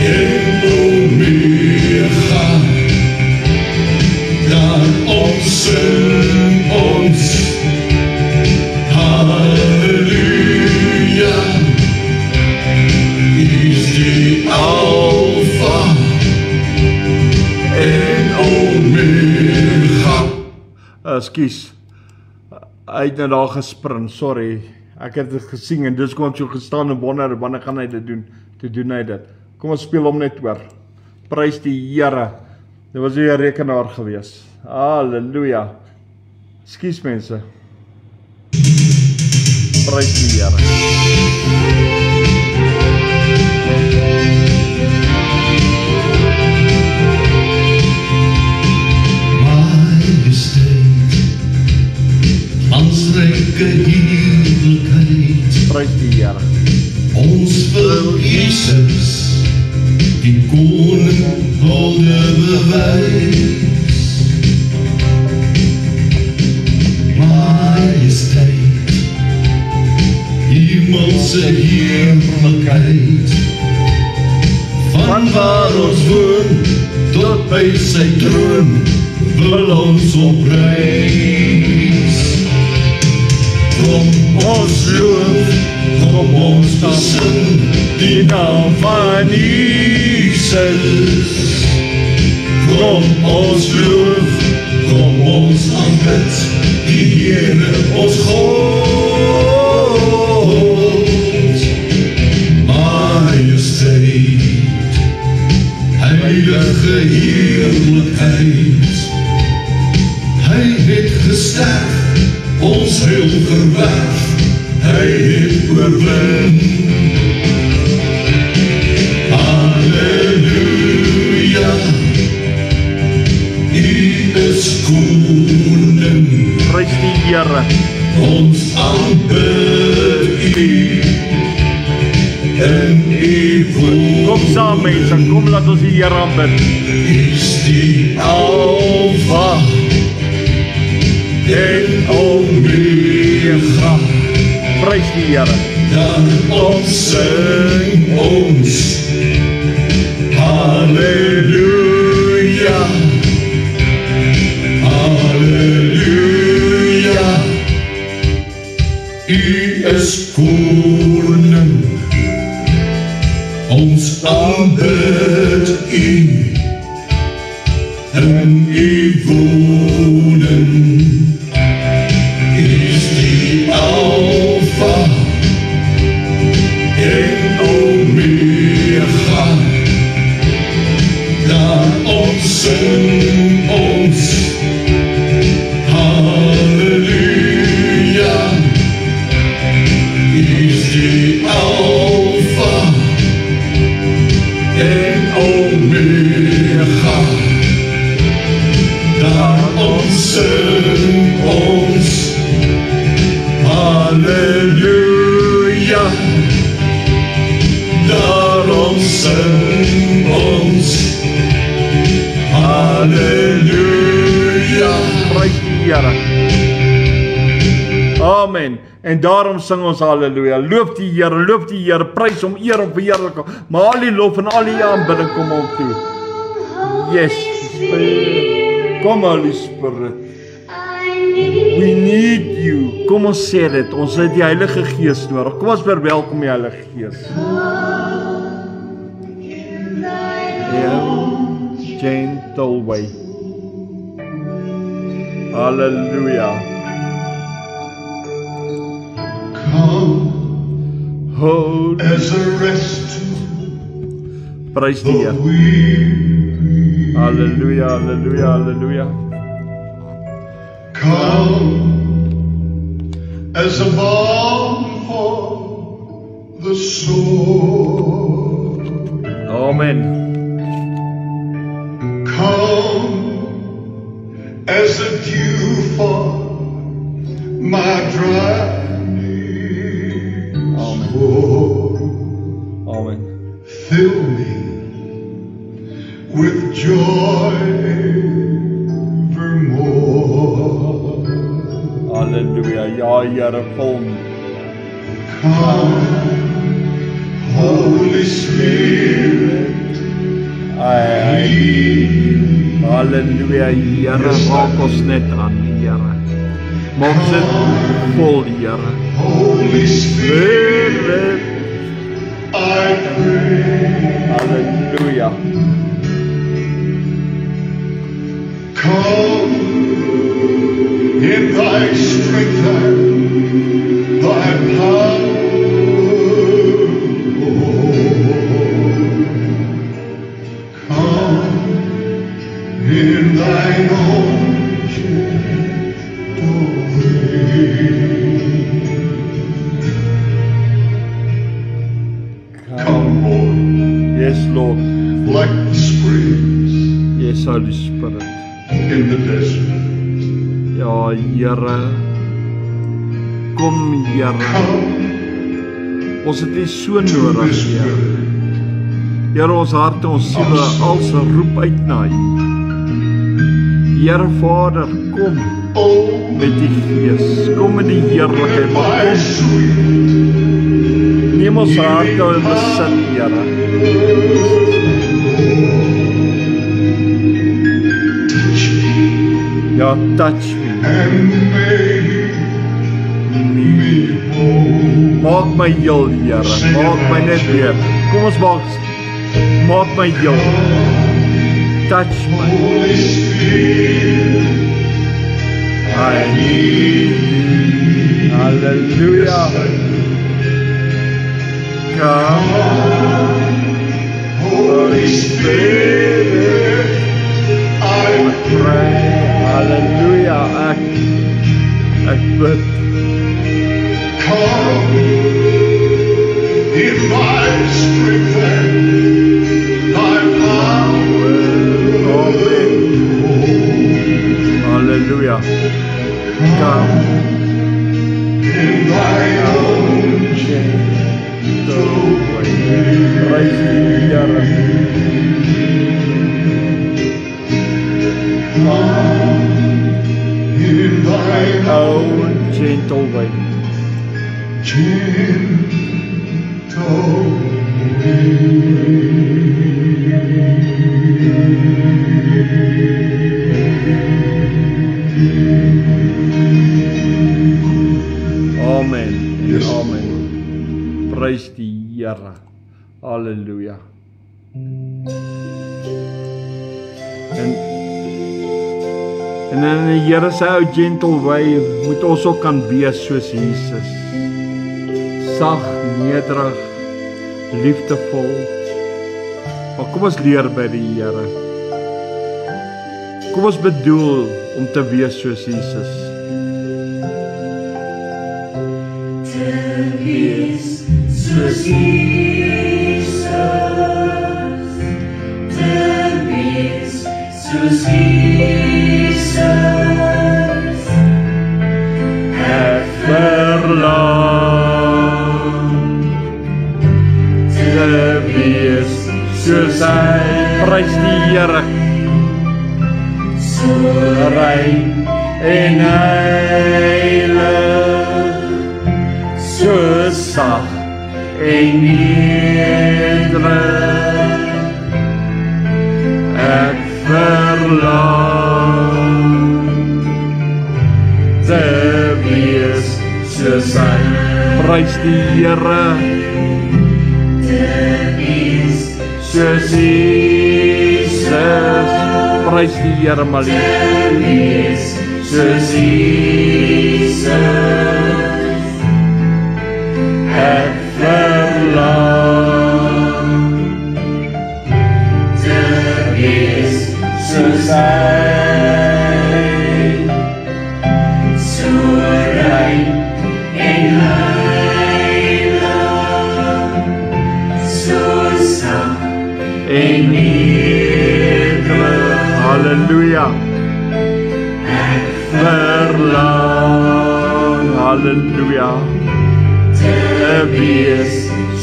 en Omega, dan ons sing ons, halleluja, is die Alpha en Omega. Ekskuus. Hy het nou daar gespring, sorry. Ek het dit gesien en dis kom ons so gestaan en wonder wanneer gaan hy dit doen. Toe doen hy dit. Kom ons speel hom net oor. Prys die Here. Dit was weer 'n rekenaar gewees. Halleluja. Ekskuus mense. Prys die Here. Glansryke heerlijkheid, Prys die Here. ons wil Jesus, die koning hulde bewys. Majesteit, hemelse heerlijkheid, van waar ons woon tot by sy troon, wil ons oprys. Kom ons loof, kom ons besing, die naam van Jesus. Kom ons loof, kom ons aanbid, die Here ons God. Majesteit, heilige heerlijkheid, hy het gesterf, ons heil verwerf, hy het oorwin. Halleluja, U is koning, Prys die Here. ons aanbid U, in U woning. Kom saam mense, kom laat ons die Here aanbid. Is die Alpha en Omega, Prys die Here. dan ons sing ons, halleluja, halleluja, U is koning, ons aanbid U, in U woning, is die Alpha en Omega, dan ons sing ons, halleluja, is die Alpha en Omega, dan ons sing ons, halleluja, daarom sing ons, Here. Amen. En daarom sing ons halleluja. Loof die Here, prys hom, eer hom, verheerlik hom. Maar al die lof en al die aanbidding kom hom toe. Yes, Spirit. Kom Holy Spirit. We need you. Kom ons sê dit, ons het die Heilige Gees nodig. Kom ons verwelkom die Heilige Gees. Gentle way. Hallelujah. Come Hold. as a rest Prys die Here. weary. Hallelujah, hallelujah, hallelujah. Come as a balm for the soul. Amen. Come as a dew for my dry soul. Amen. Fill me with joy evermore. Hallelujah. Ja, Here, vul my. Come, Holy Spirit. Hallelujah, Here, raak ons net aan, Here. Maak dit vol, Here. Holy Spirit, I pray. Hallelujah. Come in thy strength and thy power. Come in thine own gentle way. Come, Lord, Yes, Lord. like the springs Yes, Holy Spirit. in the desert. Ja, Here. Kom, Here. Come Ons het U so to nodig, this Here. river. Here, ons harte, ons siele, als roep uit na U. Here Vader, kom Oh, met die Gees. Kom met die heerlikheid, maar my kom. sweet Neem ons harte in besit, Here. touch me Ja, touch me. and make me whole. Maak my heel, Here. Maak my net weer. Kom ons maak my heel. Touch my. Holy Spirit, I need thee. Hallelujah. Come, Holy Spirit, I pray. Hallelujah. Ek bid. come in thy strength and thy power. Amen. Hallelujah. Come. In thine own gentle way. Praise die Here. in thine Own gentle way. gentle Amen. Yes. Amen. Prys die Here. Halleluja. En in die Here se ou gentle way moet ons ook kan wees soos Jesus. Sag, nederig, liefdevol. Maar kom ons leer by die Here. Kom ons bedoel om te wees soos Jesus. Soos Jesus, te wees soos Jesus, Ek verlang te wees soos hy. Prys die Here. so Rein en heilig, so sag en nederig, ek verlang te wees soos hy. Prys die Here, soos Jesus. Prys die Here maar lief, soos Jesus. Ek verlang te wees soos hy, so rein en heilig, so sag en nederig. Halleluja. Ek verlang, halleluja, te wees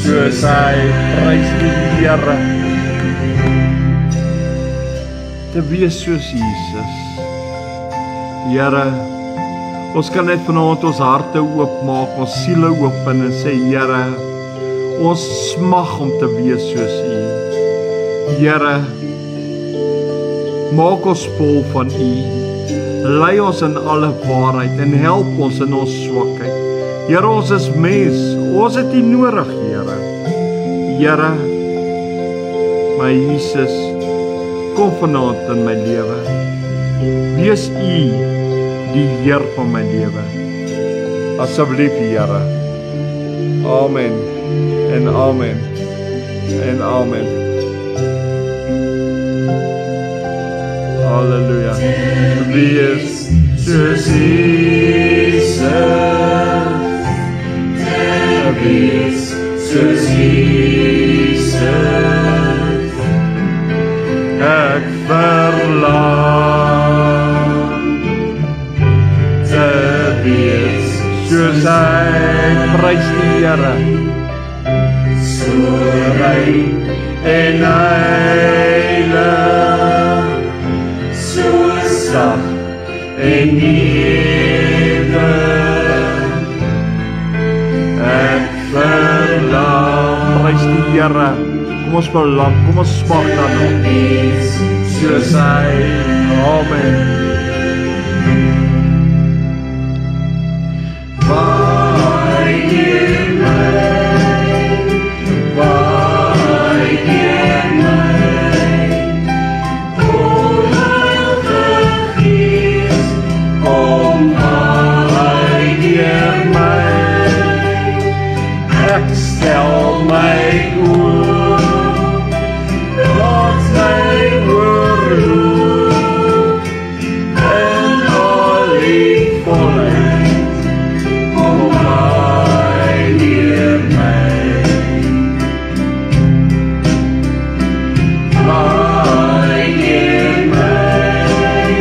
soos hy. Prys die Here. Te wees soos Jesus. Here, ons kan net vanaand ons harte oopmaak, ons siele open en sê, Here, ons smag om te wees soos U. Here, maak ons vol van U. Lei ons in alle waarheid en help ons in ons swakheid. Here, ons is mens, ons het U nodig, Here. Here, my Jesus, kom vanaand in my lewe. Wees U die Heer van my lewe. Asseblief, Here. Amen en amen en amen. Halleluja. Wees soos Jesus. Wees soos Jesus. Ek verlang te wees soos hy. Prys die Here. So rein en heilig, so sag en nederig, ek verlang. Prys die Here. Kom ons verlang, kom ons smag daarna. Soos hy. Amen. Waai deur my, waai deur my, o Heilige Gees, kom waai deur my. Ek stel my oor, laat my oorloop, en al die volheid, kom waai deur my. Waai deur my,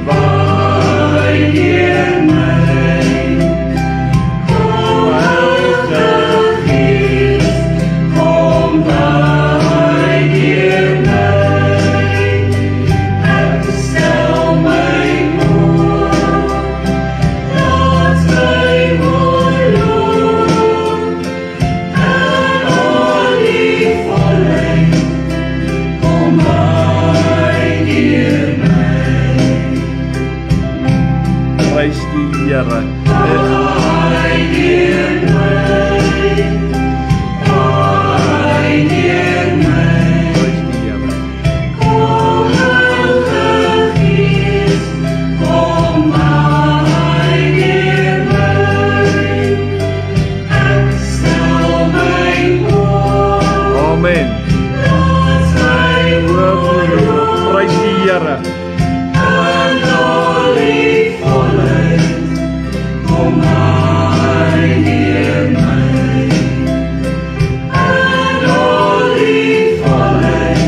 waai deur my, o Heilige Gees, kom waai deur my. Ek stel my oor, laat my oorloop, en al die volheid, kom waai deur my. Prys die Here. Waai deur my, waai deur my. Prys die Here. Kom Heilige Gees, kom waai deur my. Ek stel my oor, amen, laat my oorloop. Prys die Here. En al die volheid, kom waai deur my. En al die volheid,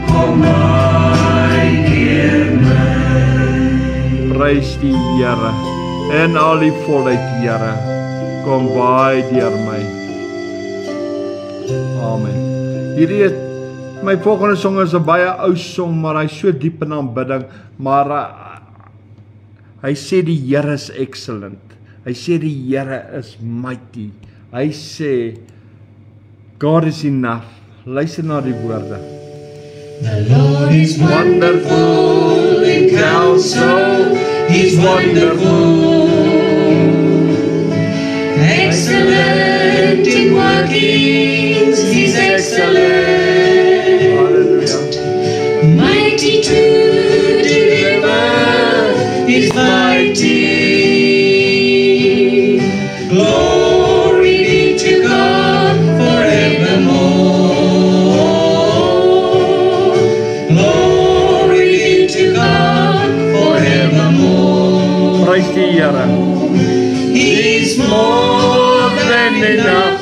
kom waai deur my. Prys die Here. En al die volheid, Here, kom waai deur my. Amen. Hierdie my volgende song is 'n baie ou song, maar hy's so diep in aanbidding, maar Hy sê die Here is excellent. Hy sê die Here is mighty. Hy sê God is enough. Luister na die woorde. The Lord is wonderful in counsel, He's wonderful. Excellent in workings, He's excellent. Hallelujah. Mighty to deliver, He's mighty. Glory be to God forevermore. Glory be to God forevermore. Prys die Here. He's more than enough.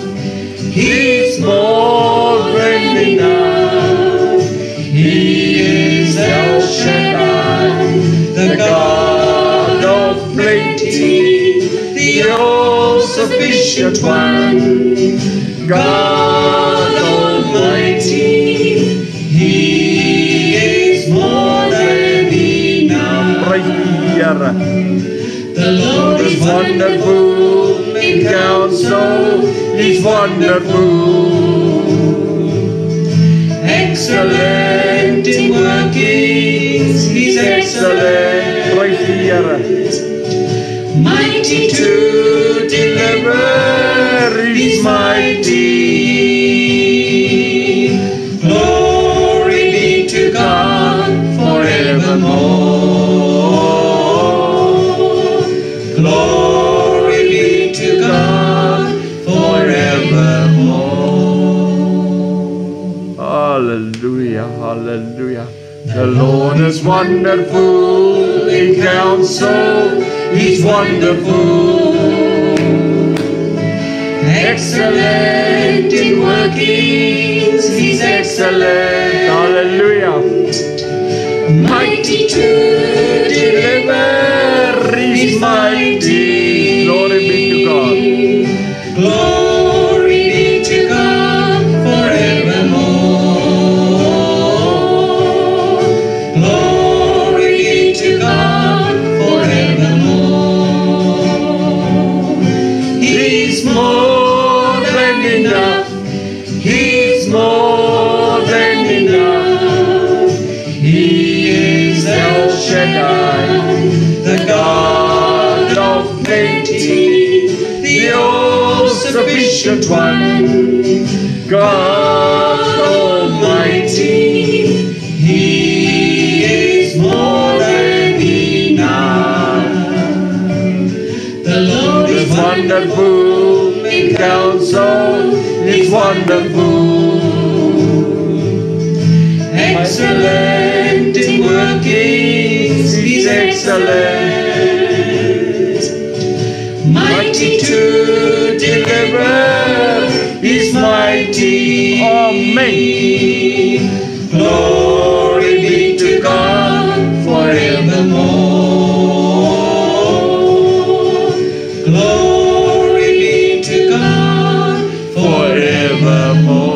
He's more than enough. He is El Shaddai, the God of plenty, the all-sufficient one, God Almighty. He is more than enough. Prys die Here. The Lord is wonderful in counsel, He's wonderful. Excellent in workings, He's excellent. Prys die Here. Mighty to deliver, He's mighty. Glory be to God forevermore. Glory be to God forevermore. Hallelujah, hallelujah. The Lord is wonderful in counsel, He's wonderful. Excellent in workings, He's excellent. Hallelujah. Mighty to deliver, He's mighty. Glory be to God. Glory be to God forevermore. Glory be to God forevermore. He's more than enough. He's more than enough. He is El Shaddai, the God of plenty, the all-sufficient one, God Almighty. He is more than enough. The Lord is wonderful in counsel, He's wonderful. Excellent in workings, He's excellent. Mighty to deliver, He's mighty. Amen. Glory be to God forevermore. Glory be to God forevermore.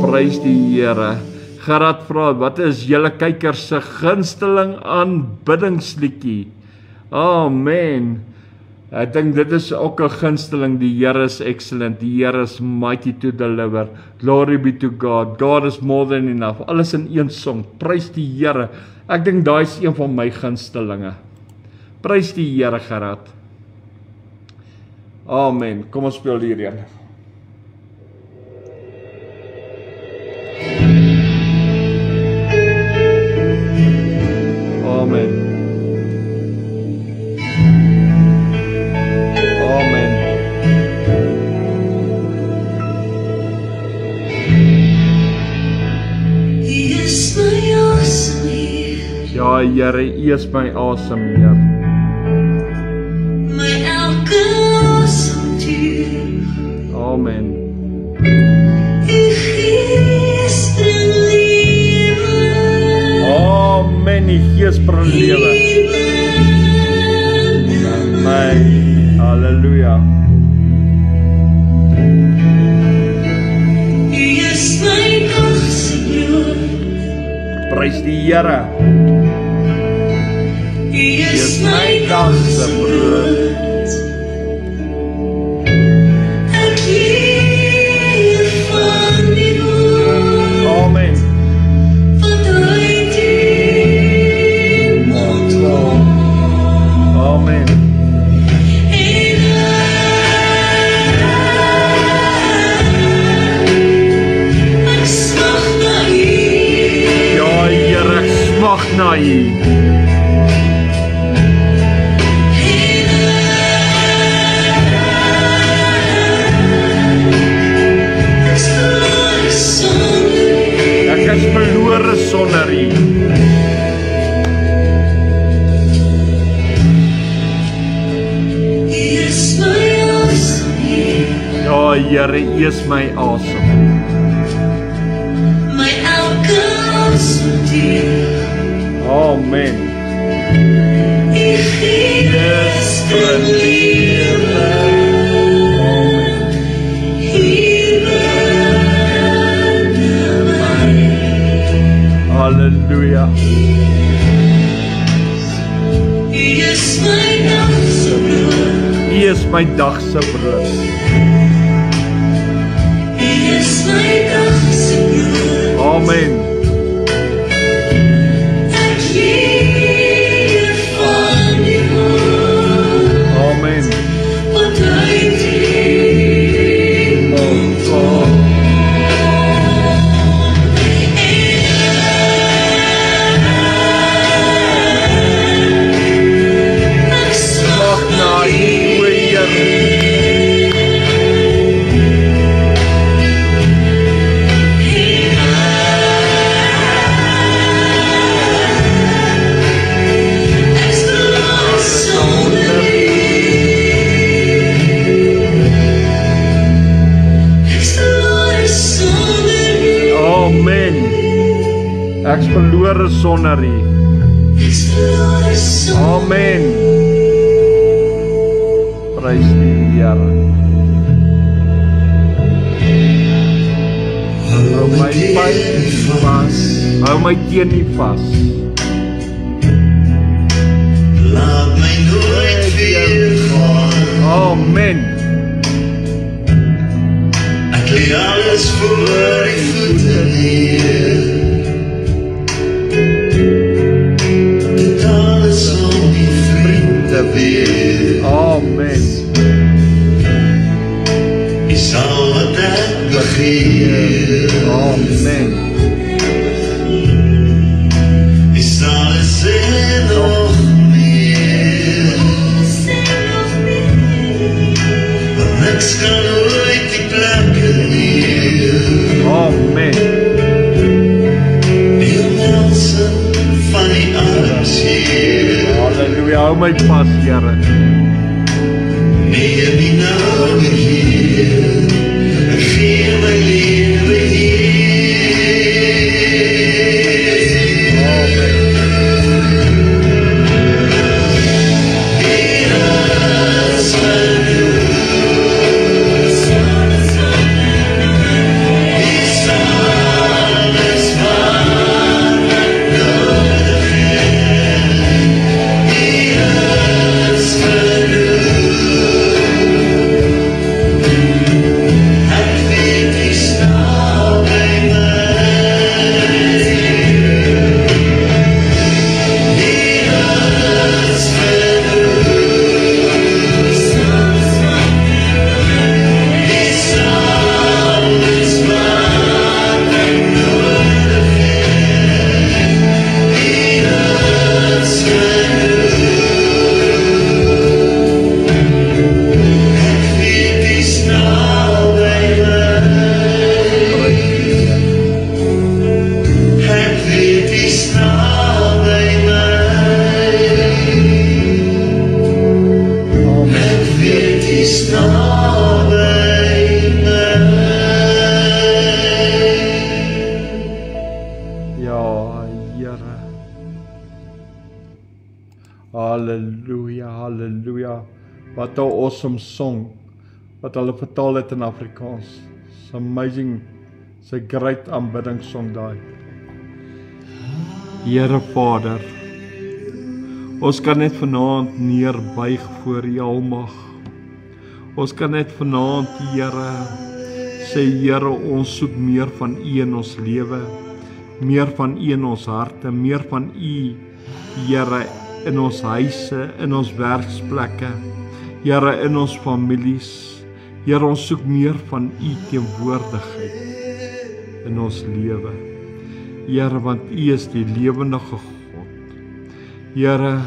Prys die Here. Gerard vra, wat is julle kykers se gunsteling aanbiddingsliedjie? Amen. Ek dink dit is ook 'n gunsteling. Die Here is excellent. Die Here is mighty to deliver. Glory be to God. God is more than enough. Alles in een song. Prys die Here. Ek dink daai is een van my gunstelinge. Prys die Here, Gerard. Amen. Kom ons speel hierheen. Amen. Amen. He is my awesome Heer, Ja, Here, U is my awesome Heer. my elke awesome Heer. Amen. U Gees bring lewe. Amen. Die Gees bring lewe. My Halleluja. U is my awesome Lord. Prys die Here. U is my dagse brood. Ek leer van die woord Amen. wat uit die mond kom. Amen. Ek smag na U. Ja, Here, ek smag na U. Ek is verlore sonder U. Ja, Here, U is my asem. My elke asem. Amen. U gees van lewe. Halleluja. U is my dagse brood. U is my dagse brood. U is my dagse brood. Amen. Ek leer van die woord Amen. wat uit die mond kom. Ek smag na U. O Here. Ek verlang sonder U. Ek verlang sonder U. Amen. Ek is verlore sonder U. Ek verlang sonder Amen. Prys die Here. Hou my vas. Hou my teen U vas. Laat my nooit weer gaan. Amen. Ek lê alles voor die voete neer. Dit alles om die vriende weer. Amen. Is al wat ek begeer. Amen. Is alles en nog meer. Want niks kan ooit die plekke neer. Amen. Die mensen van die arms hier. Halleluja. Hou my vas, Here. Neem die nou hier. Ek gee my lewe hier. Amen. Hier is my Hier is alles wat ek nodig het. Hier is ek weet U staan by my. Hier is Halleluja, halleluja. Wat 'n awesome song wat hulle vertaal het in Afrikaans. It's amazing. It's a great aanbidding song daai. Here Vader, Ons kan net vanaand neerbuig voor U almag. Ons kan net vanaand, Here, sê Here, ons soek meer van U in ons lewe, meer van U in ons harte, meer van U, Here, in ons huise, in ons werksplekke, Here, in ons families. Here, ons soek meer van U teenwoordigheid in ons lewe. Here, want U is die lewendige God. Here,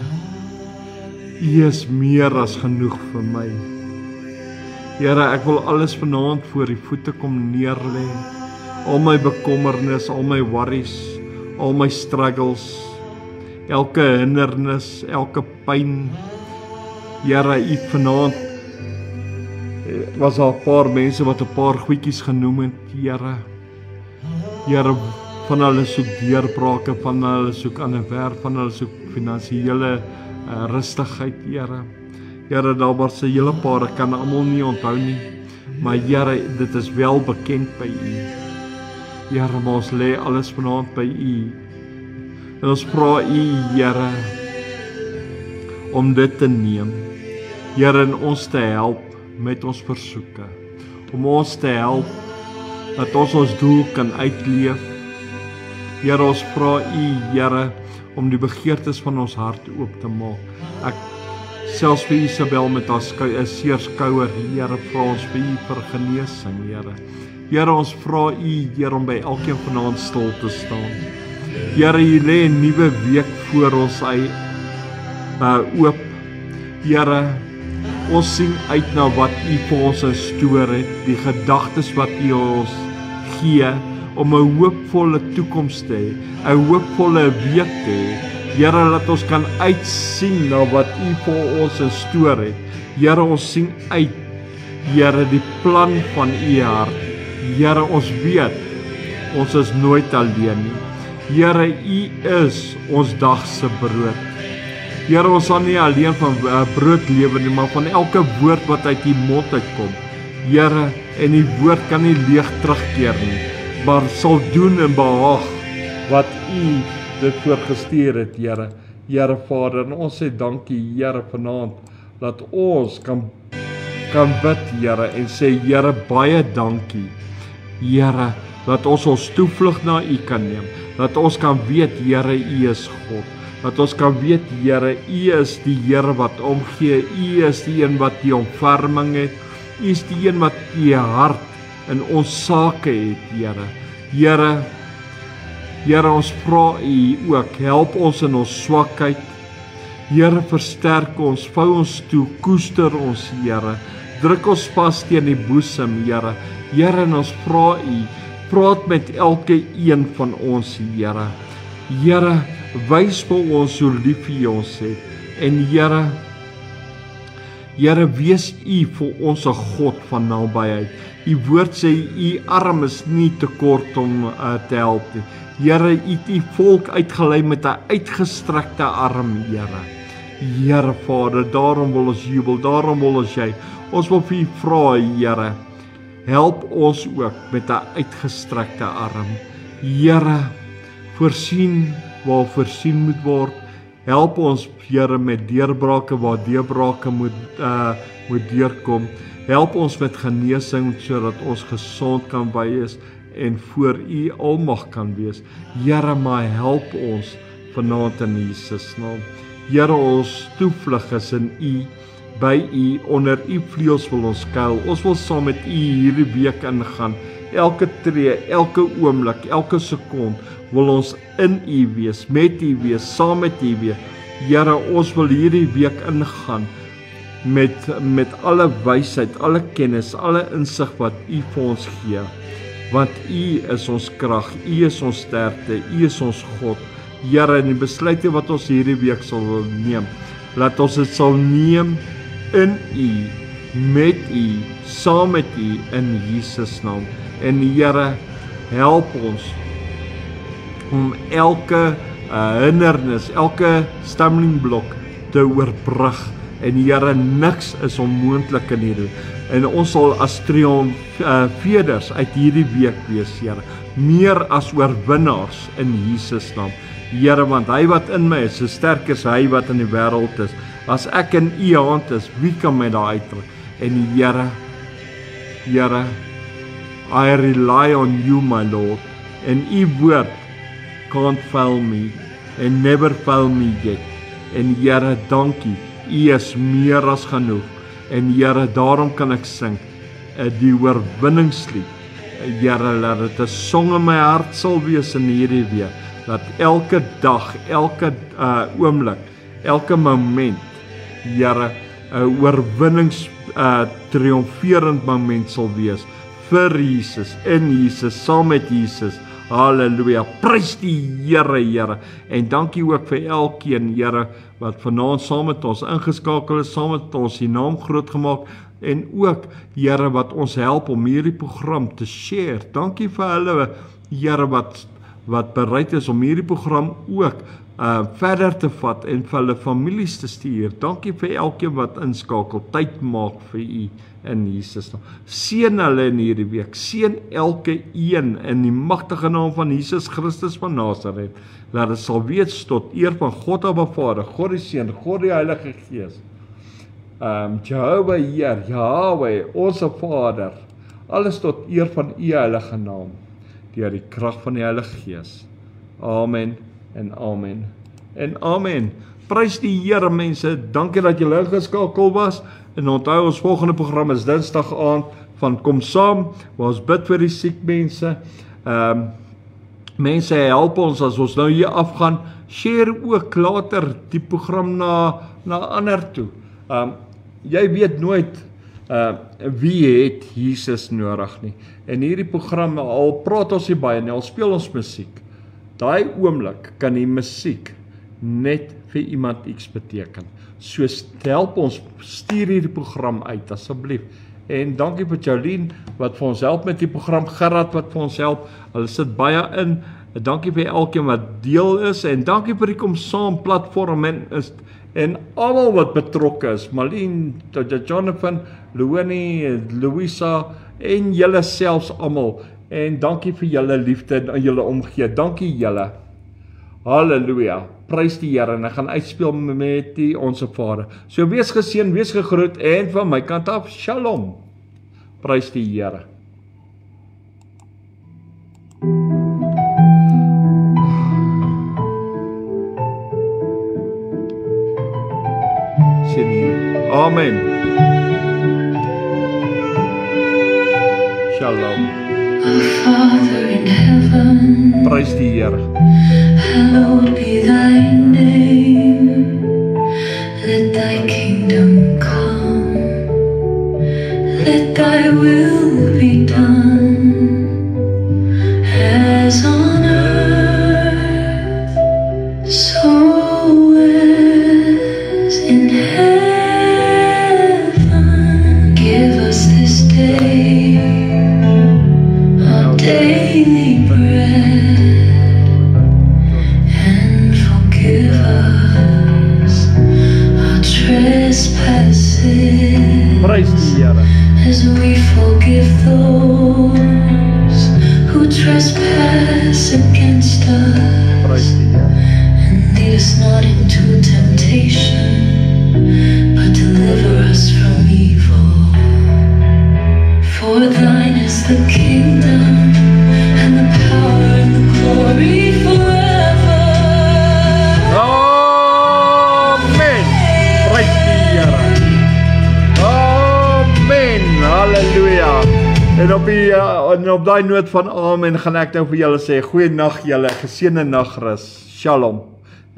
U is meer as genoeg vir my. Here, ek wil alles vanaand voor U voete kom neerlê. Al my bekommernis, al my worries, al my struggles, elke hindernis, elke pyn. Here, U vanaand was daar 'n paar mense wat 'n paar goedjies genoem het, Here. Here, van hulle soek deurbrake, van hulle soek ander werk, van hulle soek finansiële rustigheid, Here. Here, daar was 'n hele paar, ek kan almal nie onthou nie, maar Here, dit is wel bekend by U. Here, maar ons lê alles vanaand by U. En ons vra U, Here, om dit te neem. Here, en ons te help met ons versoeke. Om ons te help dat ons doel kan uitleef. Here, ons vra U, Here, om die begeertes van ons hart oop te maak. Ek selfs vir Isabel met haar seer skouer, Here, vra ons vir U vir genesing, Here. Here, ons vra U, Here, om by elkeen vanaand stil te staan. Here, U lê 'n nuwe week voor ons oop. Here, ons sien uit na wat U vir ons instoor het, die gedagtes wat U ons gee, om 'n hoopvolle toekoms te hê, 'n hoopvolle week te hê. Here, laat ons kan uitsien na wat U vir ons instoor het. Here, ons sien uit, Here, die plan van U hart. Here, ons weet, ons is nooit alleen nie. Here, U is ons dag se brood. Here, ons sal nie alleen van brood lewe nie, maar van elke woord wat uit U mond uitkom. Here, en die woord kan nie leeg terugkeer nie, maar sal doen en behaag wat U dit voorgestuur het, Here. Here Vader, en ons sê dankie, Here, vanaand, dat ons kan bid, Here, en sê, Here, baie dankie. Here, dat ons toevlug na U kan neem, dat ons kan weet, Here, U is God. Dat ons kan weet, Here, U is die Here wat omgee, U is die een wat die ontferming het, U is die een wat die hart in ons sake het, Here. Here, ons vra U ook, help ons in ons swakheid. Here, versterk ons, vou ons toe, koester ons, Here. Druk ons vas teen die boesem, Here. Here, en ons vra U, praat met elke een van ons, Here. Here, wys vir ons hoe lief U ons het. En Here, wees U vir ons 'n God van nabyheid. U woord sê U arm is nie te kort om te help nie. Here, U het U volk uitgelei met 'n uitgestrekte arm, Here. Here Vader, daarom wil ons jubel, daarom wil ons jy. Ons wil vir U vra, Here, help ons ook met 'n uitgestrekte arm. Here, voorsien waar voorsien moet word. Help ons, Here, met deurbrake waar deurbrake moet deurkom. Help ons met genesing sodat ons gesond kan wees en voor U almag kan wees. Here, maar help ons vanaand in Jesus naam. Here, ons toevlug is in U, by U, onder U vleuels wil ons skuil. Ons wil saam met U hierdie week ingaan. Elke tree, elke oomblik, elke sekond wil ons in U wees, met U wees, saam met U wees. Here, ons wil hierdie week ingaan met alle wysheid, alle kennis, alle insig wat U vir ons gee. Want U is ons krag, U is ons sterkte, U is ons God. Here, in die besluite wat ons hierdie week sal neem, laat ons dit sal neem in U, met U, saam met U, in Jesus naam. En Here, help ons om elke hindernis, elke stumbling block te oorbrug. En Here, niks is onmoontlik in hierdie. En ons sal as triomfeerders uit hierdie week wees, Here. Meer as oorwinnaars in Jesus naam. Here, want hy wat in my is, so sterk is hy wat in die wêreld is. As ek in U hand is, wie kan my daar uittrek? En Here, I rely on You, my Lord, en U woord can't fail me, and never fail me yet. En Here, dankie, U is meer as genoeg. En Here, daarom kan ek sing, die oorwinningslied. Here, laat dit 'n song in my hart sal wees in hierdie week, dat elke dag, elke oomblik, elke moment, Here, 'n oorwinnings triomferend moment sal wees vir Jesus, in Jesus, saam met Jesus. Halleluja, prys die Here, en dankie ook vir elkeen, Here, wat vanaand saam met ons ingeskakel is, saam met ons die naam groot gemaak, en ook, Here, wat ons help om hierdie program te share. Dankie vir hulle, Here, wat bereid is om hierdie program ook verder te vat en vir hulle families te stuur. Dankie vir elkeen wat inskakel, tyd maak vir U in Jesus naam. Seën hulle in hierdie week, seën elke een in die magtige naam van Jesus Christus van Nasaret. Laat dit sal wees tot eer van God Abba Vader, God die Seun, God die Heilige Gees. Jehovah Heer, Yahweh, ons Vader, alles tot eer van U heilige naam, deur die krag van die Heilige Gees. Amen en amen en amen. Prys die Here, mense, dankie dat julle ingeskakel was, en onthou ons volgende program is Dinsdag aand van Kom Saam, waar ons bid vir die siek mense. Mense, help ons as ons nou hier afgaan, share ook later die program na ander toe. Jy weet nooit wie het Jesus nodig nie. En hierdie program, al praat ons nie baie nie, al speel ons musiek, daai oomblik kan die musiek net vir iemand iets beteken. So help ons, stuur hierdie program uit, asseblief. En dankie vir Jolien, wat vir ons help met die program, Gerard wat vir ons help, hulle sit baie in. Dankie vir elkeen wat deel is, en dankie vir die Kom Saam platform, en almal wat betrokke is, Malien, Jonathan, Leonie, Louisa, en julle selfs almal, en dankie vir julle liefde en julle omgee, dankie julle. Halleluja, prys die Here, en ek gaan uitspeel met die Onse Vader. So wees geseën, wees gegroet, en van my kant af, Shalom, prys die Here. Amen. Shalom. Our Father in heaven, Prys die Here. hallowed be thy name. Let thy kingdom come. Let thy will be done, as on earth, so as in heaven. Give us this day our daily bread, and forgive us our trespasses, Prys die Here. as we forgive those who trespass against us. Prys die Here. And lead us not into temptation, but deliver us from evil. For thine is the kingdom, and the power, and the glory forever. Amen. Prys die Here. Amen. Halleluja. En op daai noot van amen gaan ek nou vir julle sê, goeie nag julle, geseënde nagrus. Shalom.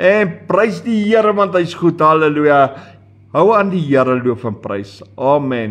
En prys die Here, want hy's goed. Halleluja. Hou aan die Here, loof en prys. Amen.